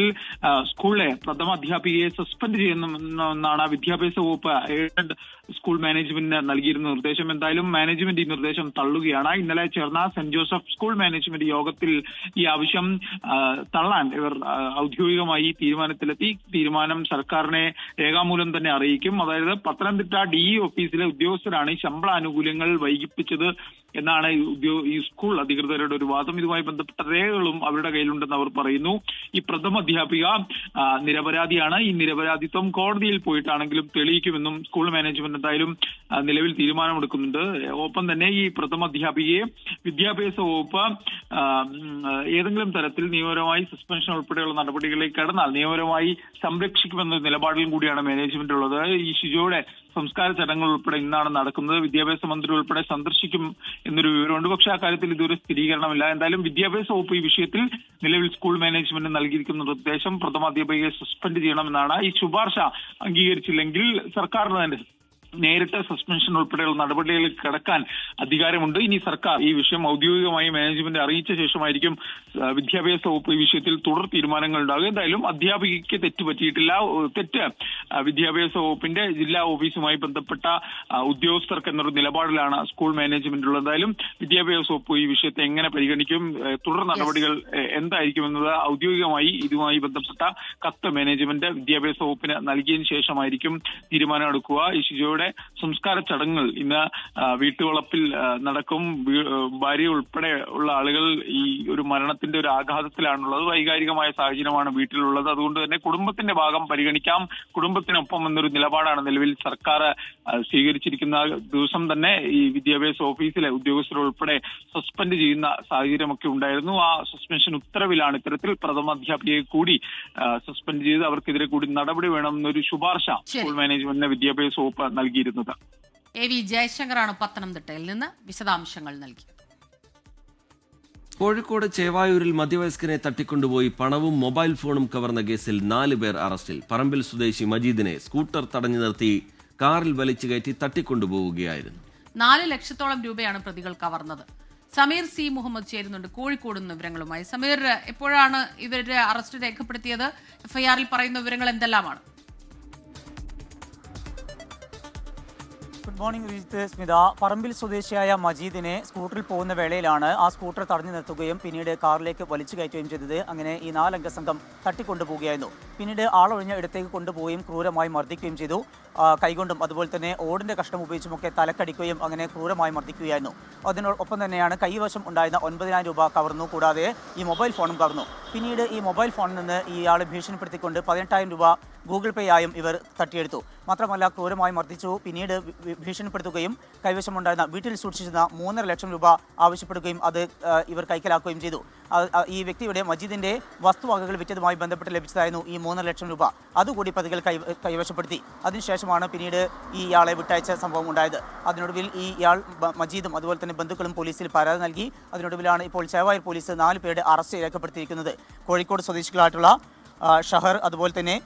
സ്കൂളിലെ പ്രഥമ അധ്യാപികയെ സസ്പെൻഡ് ചെയ്യുമെന്നാണ് വിദ്യാഭ്യാസ വകുപ്പ് എയ്ഡഡ് സ്കൂൾ മാനേജ്മെന്റിന് നൽകിയിരുന്ന നിർദ്ദേശം. എന്തായാലും മാനേജ്മെന്റ് ഈ നിർദ്ദേശം തള്ളുകയാണ്. ഇന്നലെ ചേർന്ന സെന്റ് ജോസഫ് സ്കൂൾ മാനേജ്മെന്റ് യോഗത്തിൽ ഈ ആവശ്യം തള്ളാൻ ഇവർ ഔദ്യോഗികമായി തീരുമാനത്തിലെത്തി. തീരുമാനം സർക്കാരിനെ രേഖാമൂലം തന്നെ അറിയിക്കും. അതായത് പത്തനംതിട്ട DE ഓഫീസിലെ ഉദ്യോഗസ്ഥരാണ് ഈ ശമ്പള ആനുകൂല്യങ്ങൾ വൈകിപ്പിച്ചത് എന്നാണ് ഈ സ്കൂൾ അധികൃതരുടെ ഒരു വാദം. ഇതുമായി ബന്ധപ്പെട്ട രേഖകളും അവരുടെ കയ്യിലുണ്ടെന്ന് അവർ പറയുന്നു. ഈ പ്രഥമ അധ്യാപിക നിരപരാധിയാണ്. ഈ നിരപരാധിത്വം കോടതിയിൽ പോയിട്ടാണെങ്കിലും തെളിയിക്കുമെന്നും സ്കൂൾ മാനേജ്മെന്റ് എന്തായാലും നിലവിൽ തീരുമാനമെടുക്കുന്നുണ്ട്. ഒപ്പം തന്നെ ഈ പ്രഥമ അധ്യാപികയെ വിദ്യാഭ്യാസ വകുപ്പ് ഏതെങ്കിലും തരത്തിൽ നിയമപരമായി സസ്പെൻഷൻ ഉൾപ്പെടെയുള്ള നടപടികളിലേക്ക് കടന്നാൽ നിയമപരമായി സംരക്ഷിക്കുമെന്ന നിലപാടിലും കൂടിയാണ് മാനേജ്മെന്റ് ഉള്ളത്. ഈ ഷിജോയുടെ സംസ്കാര ചടങ്ങുകൾ ഉൾപ്പെടെ ഇന്നാണ് നടക്കുന്നത്. വിദ്യാഭ്യാസ മന്ത്രി ഉൾപ്പെടെ സന്ദർശിക്കും എന്നൊരു വിവരമുണ്ട്. പക്ഷേ ആ കാര്യത്തിൽ ഇതുവരെ സ്ഥിരീകരണമില്ല. എന്തായാലും വിദ്യാഭ്യാസ വകുപ്പ് ഈ വിഷയത്തിൽ നിലവിൽ സ്കൂൾ മാനേജ്മെന്റ് നൽകിയിരിക്കുന്ന നിർദ്ദേശം പ്രഥമാധ്യാപികയെ സസ്പെൻഡ് ചെയ്യണമെന്നാണ്. ഈ ശുപാർശ അംഗീകരിച്ചില്ലെങ്കിൽ സർക്കാരിന് തന്നെ നേരിട്ട് സസ്പെൻഷൻ ഉൾപ്പെടെയുള്ള നടപടികളിൽ കടക്കാൻ അധികാരമുണ്ട്. ഇനി സർക്കാർ ഈ വിഷയം ഔദ്യോഗികമായി മാനേജ്മെന്റ് അറിയിച്ച ശേഷമായിരിക്കും വിദ്യാഭ്യാസ വകുപ്പ് ഈ വിഷയത്തിൽ തുടർ തീരുമാനങ്ങൾ ഉണ്ടാകുക. എന്തായാലും അധ്യാപികയ്ക്ക് തെറ്റ് പറ്റിയിട്ടില്ല. തെറ്റ് വിദ്യാഭ്യാസ വകുപ്പിന്റെ ജില്ലാ ഓഫീസുമായി ബന്ധപ്പെട്ട ഉദ്യോഗസ്ഥർക്ക് എന്നൊരു നിലപാടിലാണ് സ്കൂൾ മാനേജ്മെന്റ് ഉള്ളത്. എന്തായാലും വിദ്യാഭ്യാസ വകുപ്പ് ഈ വിഷയത്തെ എങ്ങനെ പരിഗണിക്കും, തുടർ നടപടികൾ എന്തായിരിക്കും എന്നത് ഔദ്യോഗികമായി ഇതുമായി ബന്ധപ്പെട്ട കത്ത് മാനേജ്മെന്റ് വിദ്യാഭ്യാസ വകുപ്പിന് നൽകിയതിനു ശേഷമായിരിക്കും തീരുമാനം എടുക്കുക. ഈ ശിശുവിടെ സംസ്കാര ചടങ്ങുകൾ ഇന്ന് വീട്ടുവളപ്പിൽ നടക്കും. ഭാര്യ ഉൾപ്പെടെ ഉള്ള ആളുകൾ ഈ ഒരു മരണത്തിന്റെ ഒരു ആഘാതത്തിലാണുള്ളത്. വൈകാരികമായ സാഹചര്യമാണ് വീട്ടിലുള്ളത്. അതുകൊണ്ട് തന്നെ കുടുംബത്തിന്റെ ഭാഗം പരിഗണിക്കാം, കുടുംബത്തിനൊപ്പം എന്നൊരു നിലപാടാണ് നിലവിൽ സർക്കാർ സ്വീകരിച്ചിരിക്കുന്ന. ദിവസം തന്നെ ഈ വിദ്യാഭ്യാസ ഓഫീസിലെ ഉദ്യോഗസ്ഥർ ഉൾപ്പെടെ സസ്പെൻഡ് ചെയ്യുന്ന സാഹചര്യമൊക്കെ ഉണ്ടായിരുന്നു. ആ സസ്പെൻഷൻ ഉത്തരവിലാണ് ഇത്തരത്തിൽ പ്രഥമ അധ്യാപികയെ കൂടി സസ്പെൻഡ് ചെയ്ത് അവർക്കെതിരെ കൂടി നടപടി വേണമെന്നൊരു ശുപാർശ സ്കൂൾ മാനേജ്മെന്റിന് വിദ്യാഭ്യാസ വകുപ്പ് നൽകിയിരുന്നത്. AV ജയശങ്കറാണ് പത്തനംതിട്ടയിൽ നിന്ന് വിശദാംശങ്ങൾ നൽകി. കോഴിക്കോട് ചേവായൂരിൽ മധ്യവയസ്കനെ തട്ടിക്കൊണ്ടുപോയി പണവും മൊബൈൽ ഫോണും കവർന്ന കേസിൽ 4 പേർ അറസ്റ്റിൽ. പറമ്പിൽ സ്വദേശി മജീദിനെ സ്കൂട്ടർ തടഞ്ഞു നിർത്തി കാറിൽ വലിച്ചു കയറ്റി തട്ടിക്കൊണ്ടുപോവുകയായിരുന്നു. 4 ലക്ഷത്തോളം രൂപയാണ് പ്രതികൾ കവർന്നത്. സമീർ സി മുഹമ്മദ് ചേരുന്നുണ്ട് കോഴിക്കോട് നിന്ന് വിവരങ്ങളുമായി. സമീർ, എപ്പോഴാണ് ഇവരുടെ അറസ്റ്റ് രേഖപ്പെടുത്തിയത്? FIR-ൽ പറയുന്ന വിവരങ്ങൾ എന്തെല്ലാമാണ്? Good morning Rijith, Smitha. പറമ്പിൽ സ്വദേശിയായ മജീദിനെ സ്കൂട്ടറിൽ പോകുന്ന വേളയിലാണ് ആ സ്കൂട്ടർ തടഞ്ഞു നിർത്തുകയും പിന്നീട് കാറിലേക്ക് വലിച്ചു കയറ്റുകയും ചെയ്തത്. അങ്ങനെ ഈ 4 അംഗ സംഘം തട്ടിക്കൊണ്ടുപോവുകയായിരുന്നു. പിന്നീട് ആളൊഴിഞ്ഞ ഇടത്തേക്ക് കൊണ്ടുപോവുകയും ക്രൂരമായി മർദ്ദിക്കുകയും ചെയ്തു. കൈകൊണ്ടും അതുപോലെ തന്നെ ഓടിന്റെ കഷ്ണം ഉപയോഗിച്ചുമൊക്കെ തലക്കടിക്കുകയും അങ്ങനെ ക്രൂരമായി മർദ്ദിക്കുകയായിരുന്നു. അതിനോടൊപ്പം തന്നെയാണ് കൈവശം ഉണ്ടായിരുന്ന 9,000 രൂപ കവർന്നു. കൂടാതെ ഈ മൊബൈൽ ഫോണും കവർന്നു. പിന്നീട് ഈ മൊബൈൽ ഫോണിൽ നിന്ന് ഇയാളെ ഭീഷണിപ്പെടുത്തിക്കൊണ്ട് 18,000 രൂപ ഗൂഗിൾ പേ ആയും ഇവർ തട്ടിയെടുത്തു. മാത്രമല്ല ക്രൂരമായി മർദ്ദിച്ചു. പിന്നീട് ഭീഷണിപ്പെടുത്തുകയും കൈവശമുണ്ടായിരുന്ന വീട്ടിൽ സൂക്ഷിച്ചിരുന്ന 3.5 ലക്ഷം രൂപ ആവശ്യപ്പെടുകയും അത് ഇവർ കൈക്കലാക്കുകയും ചെയ്തു. ഈ വ്യക്തിയുടെ മജീദിന്റെ വസ്തുവകകൾ വിറ്റതുമായി ബന്ധപ്പെട്ട് ലഭിച്ചതായിരുന്നു ഈ 3.5 ലക്ഷം രൂപ. അതുകൂടി പ്രതികൾ കൈവശപ്പെടുത്തി. അതിനുശേഷമാണ് പിന്നീട് ഈ ഇയാളെ വിട്ടയച്ച സംഭവം ഉണ്ടായത്. അതിനൊടുവിൽ ഈ ഇയാൾ മജീദും അതുപോലെ തന്നെ ബന്ധുക്കളും പോലീസിൽ പരാതി നൽകി. അതിനൊടുവിലാണ് ഇപ്പോൾ ചേവായൂർ പോലീസ് 4 പേരുടെ അറസ്റ്റ് രേഖപ്പെടുത്തിയിരിക്കുന്നത്. കോഴിക്കോട് സ്വദേശികളായിട്ടുള്ള ഷഹർ, അതുപോലെ തന്നെ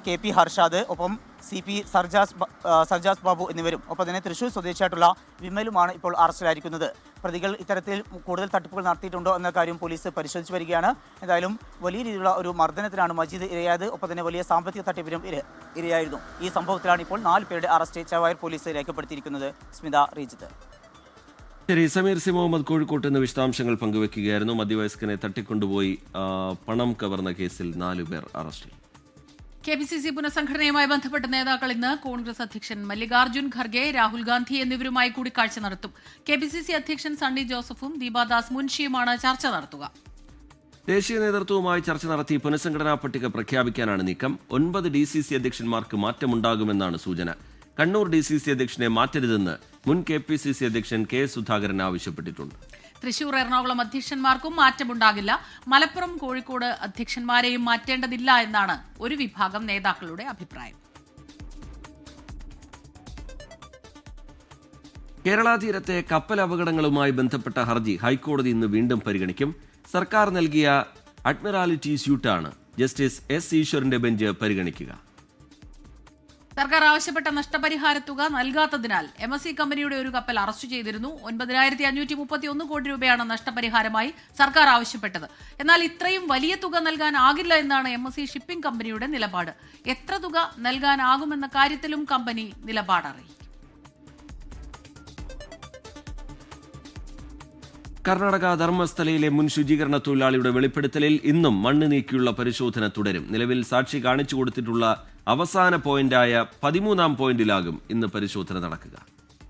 KP ഹർഷാദ്, ഒപ്പം CP സർജാസ് ബാബു എന്നിവരും, ഒപ്പം തന്നെ തൃശൂർ സ്വദേശിയായിട്ടുള്ള വിമലുമാണ് ഇപ്പോൾ അറസ്റ്റിലായിരിക്കുന്നത്. പ്രതികൾ ഇത്തരത്തിൽ കൂടുതൽ തട്ടിപ്പുകൾ നടത്തിയിട്ടുണ്ടോ എന്ന കാര്യം പോലീസ് പരിശോധിച്ചു വരികയാണ്. എന്തായാലും വലിയ രീതിയിലുള്ള ഒരു മർദ്ദനത്തിലാണ് മജീദ് ഇരയായത്. ഒപ്പം തന്നെ വലിയ സാമ്പത്തിക തട്ടിപ്പിനും ഇരയായിരുന്നു. ഈ സംഭവത്തിലാണ് ഇപ്പോൾ 4 പേരുടെ അറസ്റ്റ് ചേവായൂർ പോലീസ് രേഖപ്പെടുത്തിയിരിക്കുന്നത്. സ്മിത, റീജിത്ത്. ശരി, സമീർ സി മുഹമ്മദ് കോഴിക്കോട്ട് നിന്ന് വിശദാംശങ്ങൾ പങ്കുവെക്കുകയായിരുന്നു. മധ്യവയസ്കനെ തട്ടിക്കൊണ്ടുപോയി പണം കവർന്ന കേസിൽ 4 പേർ അറസ്റ്റിൽ. KPCC പുനഃസംഘടനയുമായി ബന്ധപ്പെട്ട നേതാക്കൾ ഇന്ന് കോൺഗ്രസ് അധ്യക്ഷൻ മല്ലികാർജ്ജുൻ ഖർഗെ, രാഹുൽ ഗാന്ധി എന്നിവരുമായി കൂടിക്കാഴ്ച നടത്തും. KPCC അധ്യക്ഷൻ സണ്ണി ജോസഫും ദീപാദാസ് മുൻഷിയുമാണ് ചർച്ച നടത്തുക. ദേശീയ നേതൃത്വവുമായി ചർച്ച നടത്തി പുനഃസംഘടനാ പട്ടിക പ്രഖ്യാപിക്കാനാണ് നീക്കം. 9 DCC അധ്യക്ഷന്മാർക്ക് മാറ്റമുണ്ടാകുമെന്നാണ് സൂചന. കണ്ണൂർ DCC അധ്യക്ഷനെ മാറ്റരുതെന്ന് മുൻ KPCC അധ്യക്ഷൻ K സുധാകരൻ ആവശ്യപ്പെട്ടിട്ടുണ്ട്. തൃശൂർ, എറണാകുളം അധ്യക്ഷന്മാർക്കും മാറ്റമുണ്ടാകില്ല. മലപ്പുറം, കോഴിക്കോട് അധ്യക്ഷന്മാരെയും മാറ്റേണ്ടതില്ല എന്നാണ് ഒരു വിഭാഗം നേതാക്കളുടെ അഭിപ്രായം. കേരള തീരത്തെ കപ്പൽ അപകടങ്ങളുമായി ബന്ധപ്പെട്ട ഹർജി ഹൈക്കോടതി ഇന്ന് വീണ്ടും പരിഗണിക്കും. സർക്കാർ നൽകിയ അഡ്മിറാലിറ്റി സ്യൂട്ടാണ് ജസ്റ്റിസ് S ഈശ്വറിന്റെ ബെഞ്ച് പരിഗണിക്കുക. സർക്കാർ ആവശ്യപ്പെട്ട നഷ്ടപരിഹാര തുക നൽകാത്തതിനാൽ MSC കമ്പനിയുടെ ഒരു കപ്പൽ അറസ്റ്റ് ചെയ്തിരുന്നു. 9,531 കോടി രൂപയാണ് നഷ്ടപരിഹാരമായി സർക്കാർ ആവശ്യപ്പെട്ടത്. എന്നാൽ ഇത്രയും വലിയ തുക നൽകാനാകില്ല എന്നാണ് MSC ഷിപ്പിംഗ് കമ്പനിയുടെ നിലപാട്. എത്ര തുക നൽകാനാകുമെന്ന കാര്യത്തിലും കമ്പനി നിലപാട് അറിയിക്കും. കർണാടക ധർമ്മസ്ഥലയിലെ മുൻ ശുചീകരണ തൊഴിലാളിയുടെ വെളിപ്പെടുത്തലിൽ ഇന്നും മണ്ണ് നീക്കിയുള്ള പരിശോധന തുടരും. നിലവിൽ സാക്ഷി കാണിച്ചു കൊടുത്തിട്ടുള്ള അവസാന പോയിന്റായ 13-ാം പോയിന്റിലാകും ഇന്ന് പരിശോധന നടക്കുക.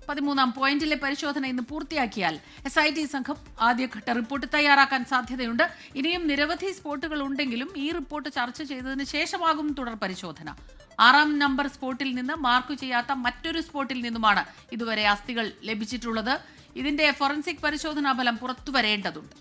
13-ാം പോയിന്റിലെ പരിശോധന ഇന്ന് പൂർത്തിയാക്കിയാൽ SIT സംഘം ആദ്യഘട്ട റിപ്പോർട്ട് തയ്യാറാക്കാൻ സാധ്യതയുണ്ട്. ഇനിയും നിരവധി സ്പോട്ടുകൾ ഉണ്ടെങ്കിലും ഈ റിപ്പോർട്ട് ചർച്ച ചെയ്തതിന് ശേഷമാകും തുടർ പരിശോധന. 6-ാം നമ്പർ സ്പോട്ടിൽ നിന്ന് മാർക്ക് ചെയ്യാത്ത മറ്റൊരു സ്പോട്ടിൽ നിന്നുമാണ് ഇതുവരെ അസ്ഥികൾ ലഭിച്ചിട്ടുള്ളത്. ഇതിന്റെ ഫോറൻസിക് പരിശോധനാ ഫലം പുറത്തുവരേണ്ടതുണ്ട്.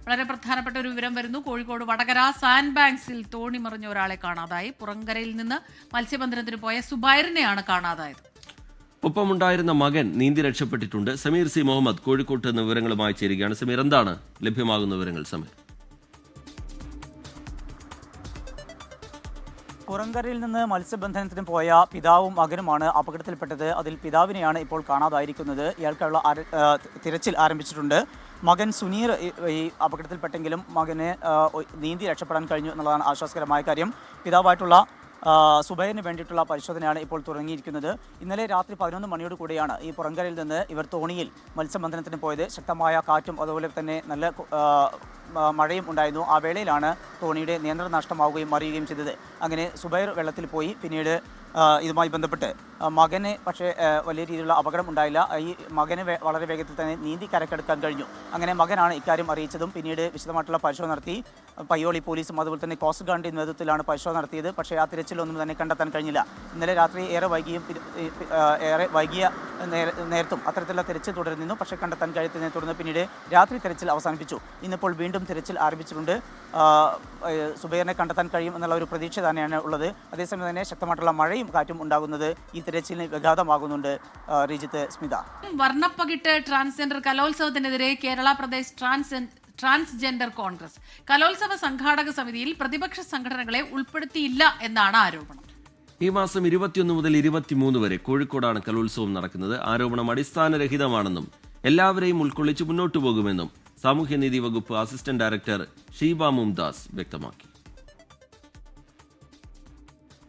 വളരെ പ്രധാനപ്പെട്ട ഒരു വിവരം വരുന്നു. കോഴിക്കോട് വടകര സാൻഡ് ബാങ്ക്സിൽ തോണി മറിഞ്ഞ ഒരാളെ കാണാതായി. പുറങ്കരയിൽ നിന്ന് മത്സ്യബന്ധനത്തിന് പോയ സുബൈറിനെയാണ് കാണാതായത്. ഒപ്പമുണ്ടായിരുന്ന മകൻ നീന്തി രക്ഷപ്പെട്ടിട്ടുണ്ട്. സമീർ സി മുഹമ്മദ് കോഴിക്കോട്ട് നിന്ന് വിവരങ്ങളുമായി ചേരുകയാണ്. സമീർ, എന്താണ് ലഭ്യമാകുന്ന വിവരങ്ങൾ? സമീർ, പുറങ്കരയിൽ നിന്ന് മത്സ്യബന്ധനത്തിന് പോയ പിതാവും മകനുമാണ് അപകടത്തിൽപ്പെട്ടത്. അതിൽ പിതാവിനെയാണ് ഇപ്പോൾ കാണാതായിരിക്കുന്നത്. ഇയാൾക്കുള്ള തിരച്ചിൽ ആരംഭിച്ചിട്ടുണ്ട്. മകൻ സുനീർ ഈ അപകടത്തിൽപ്പെട്ടെങ്കിലും മകന് നീന്തി രക്ഷപ്പെടാൻ കഴിഞ്ഞു എന്നുള്ളതാണ് ആശ്വാസകരമായ കാര്യം. പിതാവായിട്ടുള്ള സുബൈറിന് വേണ്ടിയിട്ടുള്ള പരിശോധനയാണ് ഇപ്പോൾ തുടങ്ങിയിരിക്കുന്നത്. ഇന്നലെ രാത്രി 11 മണിയോട് കൂടിയാണ് ഈ പുറങ്കരയിൽ നിന്ന് ഇവർ തോണിയിൽ മത്സ്യബന്ധനത്തിന് പോയത്. ശക്തമായ കാറ്റും അതുപോലെ തന്നെ നല്ല മഴയും ഉണ്ടായിരുന്നു. ആ വേളയിലാണ് തോണിയുടെ നിയന്ത്രണം നഷ്ടമാവുകയും മറിയുകയും ചെയ്തത്. അങ്ങനെ സുബൈർ വെള്ളത്തിൽ പോയി. പിന്നീട് ഇതുമായി ബന്ധപ്പെട്ട് മകന് പക്ഷേ വലിയ രീതിയിലുള്ള അപകടം ഉണ്ടായില്ല. ഈ മകന് വളരെ വേഗത്തിൽ തന്നെ നീന്തി കരക്കെടുക്കാൻ കഴിഞ്ഞു. അങ്ങനെ മകനാണ് ഇക്കാര്യം അറിയിച്ചതും പിന്നീട് വിശദമായിട്ടുള്ള പരിശോധന നടത്തി. പയ്യോളി പോലീസും അതുപോലെ തന്നെ കോസ്റ്റ് ഗാർഡിന്റെ നേതൃത്വത്തിലാണ് പരിശോധന നടത്തിയത്. പക്ഷേ ആ തിരച്ചിലൊന്നും തന്നെ കണ്ടെത്താൻ കഴിഞ്ഞില്ല. ഇന്നലെ രാത്രി ഏറെ വൈകിയ നേരത്തും അത്തരത്തിലുള്ള തിരച്ചിൽ തുടരുന്നു. പക്ഷേ കണ്ടെത്താൻ കഴിയാത്തതിനെ തുടർന്ന് പിന്നീട് രാത്രി തിരച്ചിൽ അവസാനിപ്പിച്ചു. ഇന്നിപ്പോൾ വീണ്ടും തിരച്ചിൽ ആരംഭിച്ചിട്ടുണ്ട്. സുബൈറിനെ കണ്ടെത്താൻ കഴിയും എന്നുള്ള ഒരു പ്രതീക്ഷ തന്നെയാണ് ഉള്ളത്. അതേസമയം തന്നെ ശക്തമായിട്ടുള്ള മഴയും കാറ്റും ഉണ്ടാകുന്നത് ഈ തിരച്ചിലിന് വിഘാതമാകുന്നുണ്ട്. ശ്രീജിത്ത്, സ്മിത. വർണ്ണപ്പകിട്ട് ട്രാൻസ്ജെൻഡർ കലോത്സവത്തിനെതിരെ കേരള പ്രദേശ് ട്രാൻസ്ജെൻഡർ കോൺഗ്രസ് കലോത്സവ സംഘാടക സമിതിയിൽ പ്രതിപക്ഷ സംഘടനകളെ ഉൾപ്പെടുത്തിയില്ല എന്നാണ് ആരോപണം. ഈ മാസം 21 മുതൽ 23 വരെ കോഴിക്കോടാണ് കലോത്സവം നടക്കുന്നത്. ആരോപണം അടിസ്ഥാനരഹിതമാണെന്നും എല്ലാവരെയും ഉൾക്കൊള്ളിച്ച് മുന്നോട്ടു പോകുമെന്നും സാമൂഹ്യനീതി വകുപ്പ് അസിസ്റ്റന്റ് ഡയറക്ടർ ഷീബ മുംതാസ് വ്യക്തമാക്കി.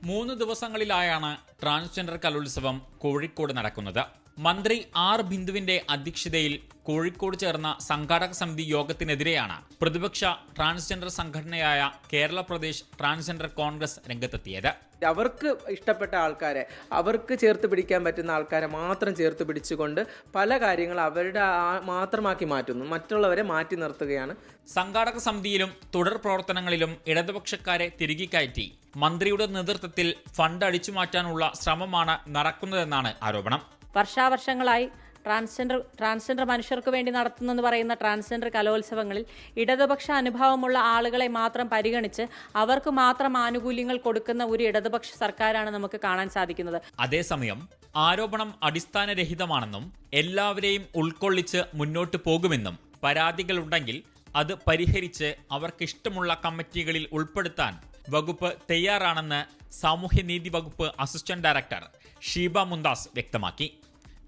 3 ദിവസങ്ങളിലായാണ് ട്രാൻസ്ജെൻഡർ കലോത്സവം കോഴിക്കോട് നടക്കുന്നത്. മന്ത്രി ആർ ബിന്ദുവിന്റെ അധ്യക്ഷതയിൽ കോഴിക്കോട് ചേർന്ന സംഘാടക സമിതി യോഗത്തിനെതിരെയാണ് പ്രതിപക്ഷ ട്രാൻസ്ജെൻഡർ സംഘടനയായ കേരള പ്രദേശ് ട്രാൻസ്ജെൻഡർ കോൺഗ്രസ് രംഗത്തെത്തിയത്. അവർക്ക് ഇഷ്ടപ്പെട്ട ആൾക്കാരെ, അവർക്ക് ചേർത്ത് പിടിക്കാൻ പറ്റുന്ന ആൾക്കാരെ മാത്രം ചേർത്ത് പിടിച്ചുകൊണ്ട് പല കാര്യങ്ങൾ അവരുടെ മാത്രമാക്കി മാറ്റുന്നു, മറ്റുള്ളവരെ മാറ്റി നിർത്തുകയാണ്. സംഘാടക സമിതിയിലും തുടർ പ്രവർത്തനങ്ങളിലും ഇടതുപക്ഷക്കാരെ തിരികെ കയറ്റി മന്ത്രിയുടെ നേതൃത്വത്തിൽ ഫണ്ട് അടിച്ചുമാറ്റാനുള്ള ശ്രമമാണ് നടക്കുന്നതെന്നാണ് ആരോപണം. വർഷാവർഷങ്ങളായി ട്രാൻസ്ജെൻഡർ മനുഷ്യർക്ക് വേണ്ടി നടത്തുന്നെന്ന് പറയുന്ന ട്രാൻസ്ജെൻഡർ കലോത്സവങ്ങളിൽ ഇടതുപക്ഷ അനുഭവമുള്ള ആളുകളെ മാത്രം പരിഗണിച്ച് അവർക്ക് മാത്രം ആനുകൂല്യങ്ങൾ കൊടുക്കുന്ന ഒരു ഇടതുപക്ഷ സർക്കാരാണ് നമുക്ക് കാണാൻ സാധിക്കുന്നത്. അതേസമയം ആരോപണം അടിസ്ഥാനരഹിതമാണെന്നും എല്ലാവരെയും ഉൾക്കൊള്ളിച്ച് മുന്നോട്ട് പോകുമെന്നും പരാതികളുണ്ടെങ്കിൽ അത് പരിഹരിച്ച് അവർക്കിഷ്ടമുള്ള കമ്മിറ്റികളിൽ ഉൾപ്പെടുത്താൻ വകുപ്പ് തയ്യാറാണെന്ന് സാമൂഹ്യനീതി വകുപ്പ് അസിസ്റ്റന്റ് ഡയറക്ടർ ഷീബ മുംതാസ് വ്യക്തമാക്കി.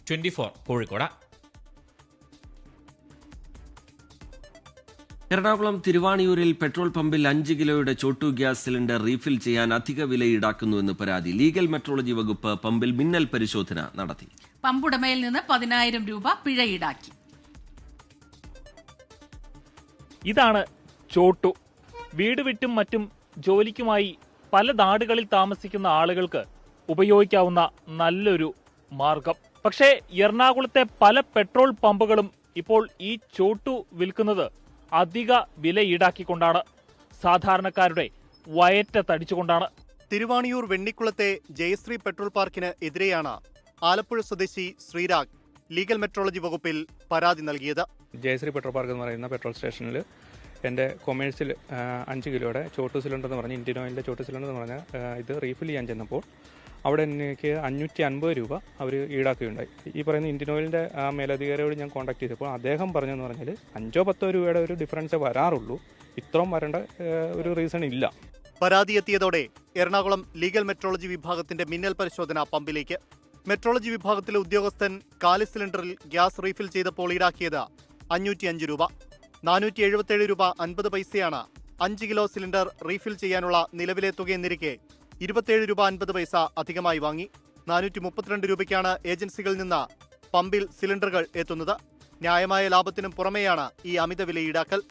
24 കോഴിക്കോട്. എറണാകുളം തിരുവാണിയൂരിൽ പെട്രോൾ പമ്പിൽ 5 കിലോയുടെ ചോട്ടു ഗ്യാസ് സിലിണ്ടർ റീഫിൽ ചെയ്യാൻ അധിക വില ഈടാക്കുന്നുവെന്ന് പരാതി. ലീഗൽ മെട്രോളജി വകുപ്പ് പമ്പിൽ മിന്നൽ പരിശോധന നടത്തി. പമ്പുടമയിൽ നിന്ന് 10,000 രൂപ പിഴ ഈടാക്കി. ഇതാണ് ചോട്ടു. വീട് വിട്ടും മറ്റും ജോലിക്കുമായി പല നാടുകളിൽ താമസിക്കുന്ന ആളുകൾക്ക് ഉപയോഗിക്കാവുന്ന നല്ലൊരു മാർഗം. പക്ഷേ എറണാകുളത്തെ പല പെട്രോൾ പമ്പുകളും ഇപ്പോൾ ഈ ചോട്ടു വിൽക്കുന്നത് അധിക വില ഈടാക്കിക്കൊണ്ടാണ്. സാധാരണക്കാരുടെ വയറ്റത്തടിച്ചുകൊണ്ടാണ്. തിരുവാണിയൂർ വെണ്ണിക്കുളത്തെ ജയശ്രീ പെട്രോൾ പാർക്കിന് എതിരെയാണ് ആലപ്പുഴ സ്വദേശി ശ്രീരാഗ് ലീഗൽ മെട്രോളജി വകുപ്പിൽ പരാതി നൽകിയത്. ജയശ്രീ പെട്രോൾ പാർക്ക് എന്ന് പറയുന്ന പെട്രോൾ സ്റ്റേഷനിൽ എൻ്റെ കൊമേഴ്സിൽ 5 കിലോയുടെ ചോട്ടു സിലിണ്ടർ എന്ന് പറഞ്ഞ് ഇന്ത്യൻ ഓയിലിൻ്റെ ചോട്ടു സിലിണ്ടർ എന്ന് പറഞ്ഞാൽ ഇത് റീഫിൽ ചെയ്യാൻ ചെന്നപ്പോൾ അവിടെ എനിക്ക് 550 രൂപ അവർ ഈടാക്കുകയുണ്ടായി. ഈ പറയുന്ന ഇന്ത്യൻ ഓയിലിൻ്റെ ആ മേലധികാരിയോട് ഞാൻ കോൺടാക്ട് ചെയ്തപ്പോൾ അദ്ദേഹം പറഞ്ഞതെന്ന് പറഞ്ഞാൽ 5-10 രൂപയുടെ ഒരു ഡിഫറൻസേ വരാറുള്ളൂ, ഇത്രയും വരേണ്ട ഒരു റീസൺ ഇല്ല. പരാതി എത്തിയതോടെ എറണാകുളം ലീഗൽ മെട്രോളജി വിഭാഗത്തിന്റെ മിന്നൽ പരിശോധന പമ്പിലേക്ക്. മെട്രോളജി വിഭാഗത്തിലെ ഉദ്യോഗസ്ഥൻ കാലി സിലിണ്ടറിൽ ഗ്യാസ് റീഫിൽ ചെയ്തപ്പോൾ ഈടാക്കിയത് 505 രൂപ. 477 രൂപ 50 പൈസയാണ് 5 കിലോ സിലിണ്ടർ റീഫിൽ ചെയ്യാനുള്ള നിലവിലെ തുകയെന്നിരിക്കെ 27 രൂപ 50 പൈസ അധികമായി വാങ്ങി. 432 രൂപയ്ക്കാണ് ഏജൻസികളിൽ നിന്ന് പമ്പിൽ സിലിണ്ടറുകൾ എത്തുന്നത്. ന്യായമായ ലാഭത്തിനും പുറമെയാണ് ഈ അമിത വില ഈടാക്കൽ.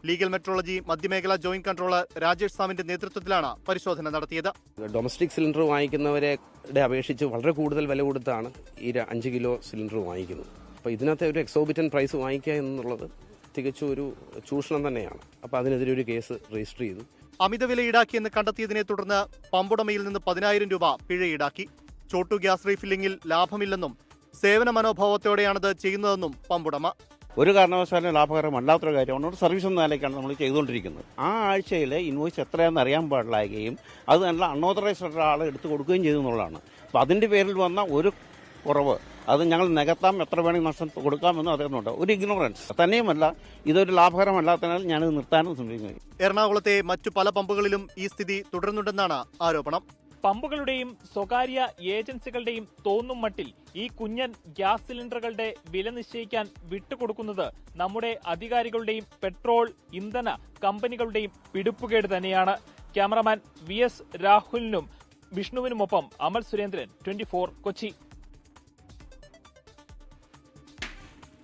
ലീഗൽ മെട്രോളജി മധ്യമേഖലാ ജോയിന്റ് കൺട്രോളർ രാജേഷ് സാമിന്റെ നേതൃത്വത്തിലാണ് പരിശോധന നടത്തിയത്. ഡൊമസ്റ്റിക് സിലിണ്ടർ വാങ്ങിക്കുന്നവരുടെ അപേക്ഷിച്ച് വളരെ കൂടുതൽ വില കൊടുത്താണ് ഈ 5 കിലോ സിലിണ്ടർ വാങ്ങിക്കുന്നത്. അപ്പോൾ ഇതിനകത്തെ ഒരു എക്സോബിറ്റൻ പ്രൈസ് വാങ്ങിക്കുക എന്നുള്ളത് തികച്ചും ഒരു ചൂഷണം തന്നെയാണ്. അപ്പോൾ അതിനെതിരെ ഒരു കേസ് രജിസ്റ്റർ ചെയ്തു. അമിതവില ഈടാക്കിയെന്ന് കണ്ടെത്തിയതിനെ തുടർന്ന് പമ്പുടമയിൽ നിന്ന് 10,000 രൂപ പിഴ ഈടാക്കി. ചോട്ടു ഗ്യാസ് റീഫില്ലിംഗിൽ ലാഭമില്ലെന്നും സേവന മനോഭാവത്തോടെയാണിത് ചെയ്യുന്നതെന്നും പമ്പുടമ. ഒരു കാരണവശാലും ലാഭകരമല്ലാത്തൊരു കാര്യമാണ്. ഒരു സർവീസ് എന്ന നിലയ്ക്കാണ് നമ്മൾ ചെയ്തുകൊണ്ടിരിക്കുന്നത്. ആ ആഴ്ചയിലെ ഇൻവോയ്സ് എത്രയാണെന്ന് അറിയാൻ പാടില്ലാകുകയും അത് നല്ല അൺഓതറൈസ്ഡ് ഒരാൾ എടുത്തു കൊടുക്കുകയും ചെയ്തു എന്നുള്ളതാണ്. അപ്പോൾ അതിൻ്റെ പേരിൽ വന്ന ഒരു കുറവ് അത് ഞങ്ങൾ നികത്താം, എത്ര വേണമെങ്കിൽ നഷ്ടം കൊടുക്കാമെന്നും അദ്ദേഹത്തിനുണ്ട്. ഒരു ഇഗ്നോറൻസ് തന്നെയുമല്ല, ഇതൊരു ലാഭകരമല്ലാത്തതിനാൽ ഞാനിത് നിർത്താനും ശ്രമിക്കുന്നു. എറണാകുളത്തെ മറ്റു പല പമ്പുകളിലും ഈ സ്ഥിതി തുടരുന്നുണ്ടെന്നാണ് ആരോപണം. പമ്പുകളുടെയും സ്വകാര്യ ഏജൻസികളുടെയും തോന്നും മട്ടിൽ ഈ കുഞ്ഞൻ ഗ്യാസ് സിലിണ്ടറുകളുടെ വില നിശ്ചയിക്കാൻ വിട്ടുകൊടുക്കുന്നത് നമ്മുടെ അധികാരികളുടെയും പെട്രോൾ ഇന്ധന കമ്പനികളുടെയും പിടിപ്പുകേട് തന്നെയാണ്. ക്യാമറമാൻ VS രാഹുലിനും വിഷ്ണുവിനുമൊപ്പം അമൽ സുരേന്ദ്രൻ, 24 കൊച്ചി.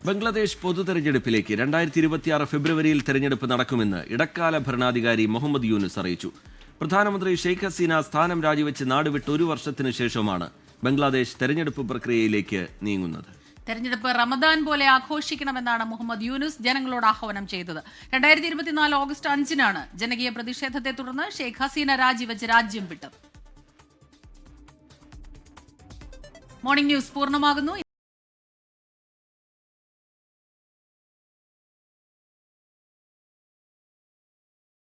ബംഗ്ലാദേശ് പൊതുതെരഞ്ഞെടുപ്പിലേക്ക് 2026 ഫെബ്രുവരിയിൽ തെരഞ്ഞെടുപ്പ് നടക്കുമെന്ന് ഇടക്കാല ഭരണാധികാരി മുഹമ്മദ് യൂനുസ് അറിയിച്ചു. പ്രധാനമന്ത്രി ഷെയ്ഖ് ഹസീന സ്ഥാനം രാജിവെച്ച് നാടുവിട്ട് 1 വർഷത്തിനു ശേഷമാണ് ബംഗ്ലാദേശ് തെരഞ്ഞെടുപ്പ് പ്രക്രിയയിലേക്ക് നീങ്ങുന്നത്. തെരഞ്ഞെടുപ്പ് റമദാൻ പോലെ ആഘോഷിക്കണമെന്നാണ് മുഹമ്മദ് യൂനുസ് ജനങ്ങളോട് ആഹ്വാനം ചെയ്തത്. 2024 ഓഗസ്റ്റ് 5-നാണ് ജനകീയ പ്രതിഷേധത്തെ തുടർന്ന് ഷെയ്ഖ് ഹസീന രാജിവെച്ച് രാജ്യം വിട്ടത്. മോർണിംഗ് ന്യൂസ് പൂർണ്ണമാകുന്നു.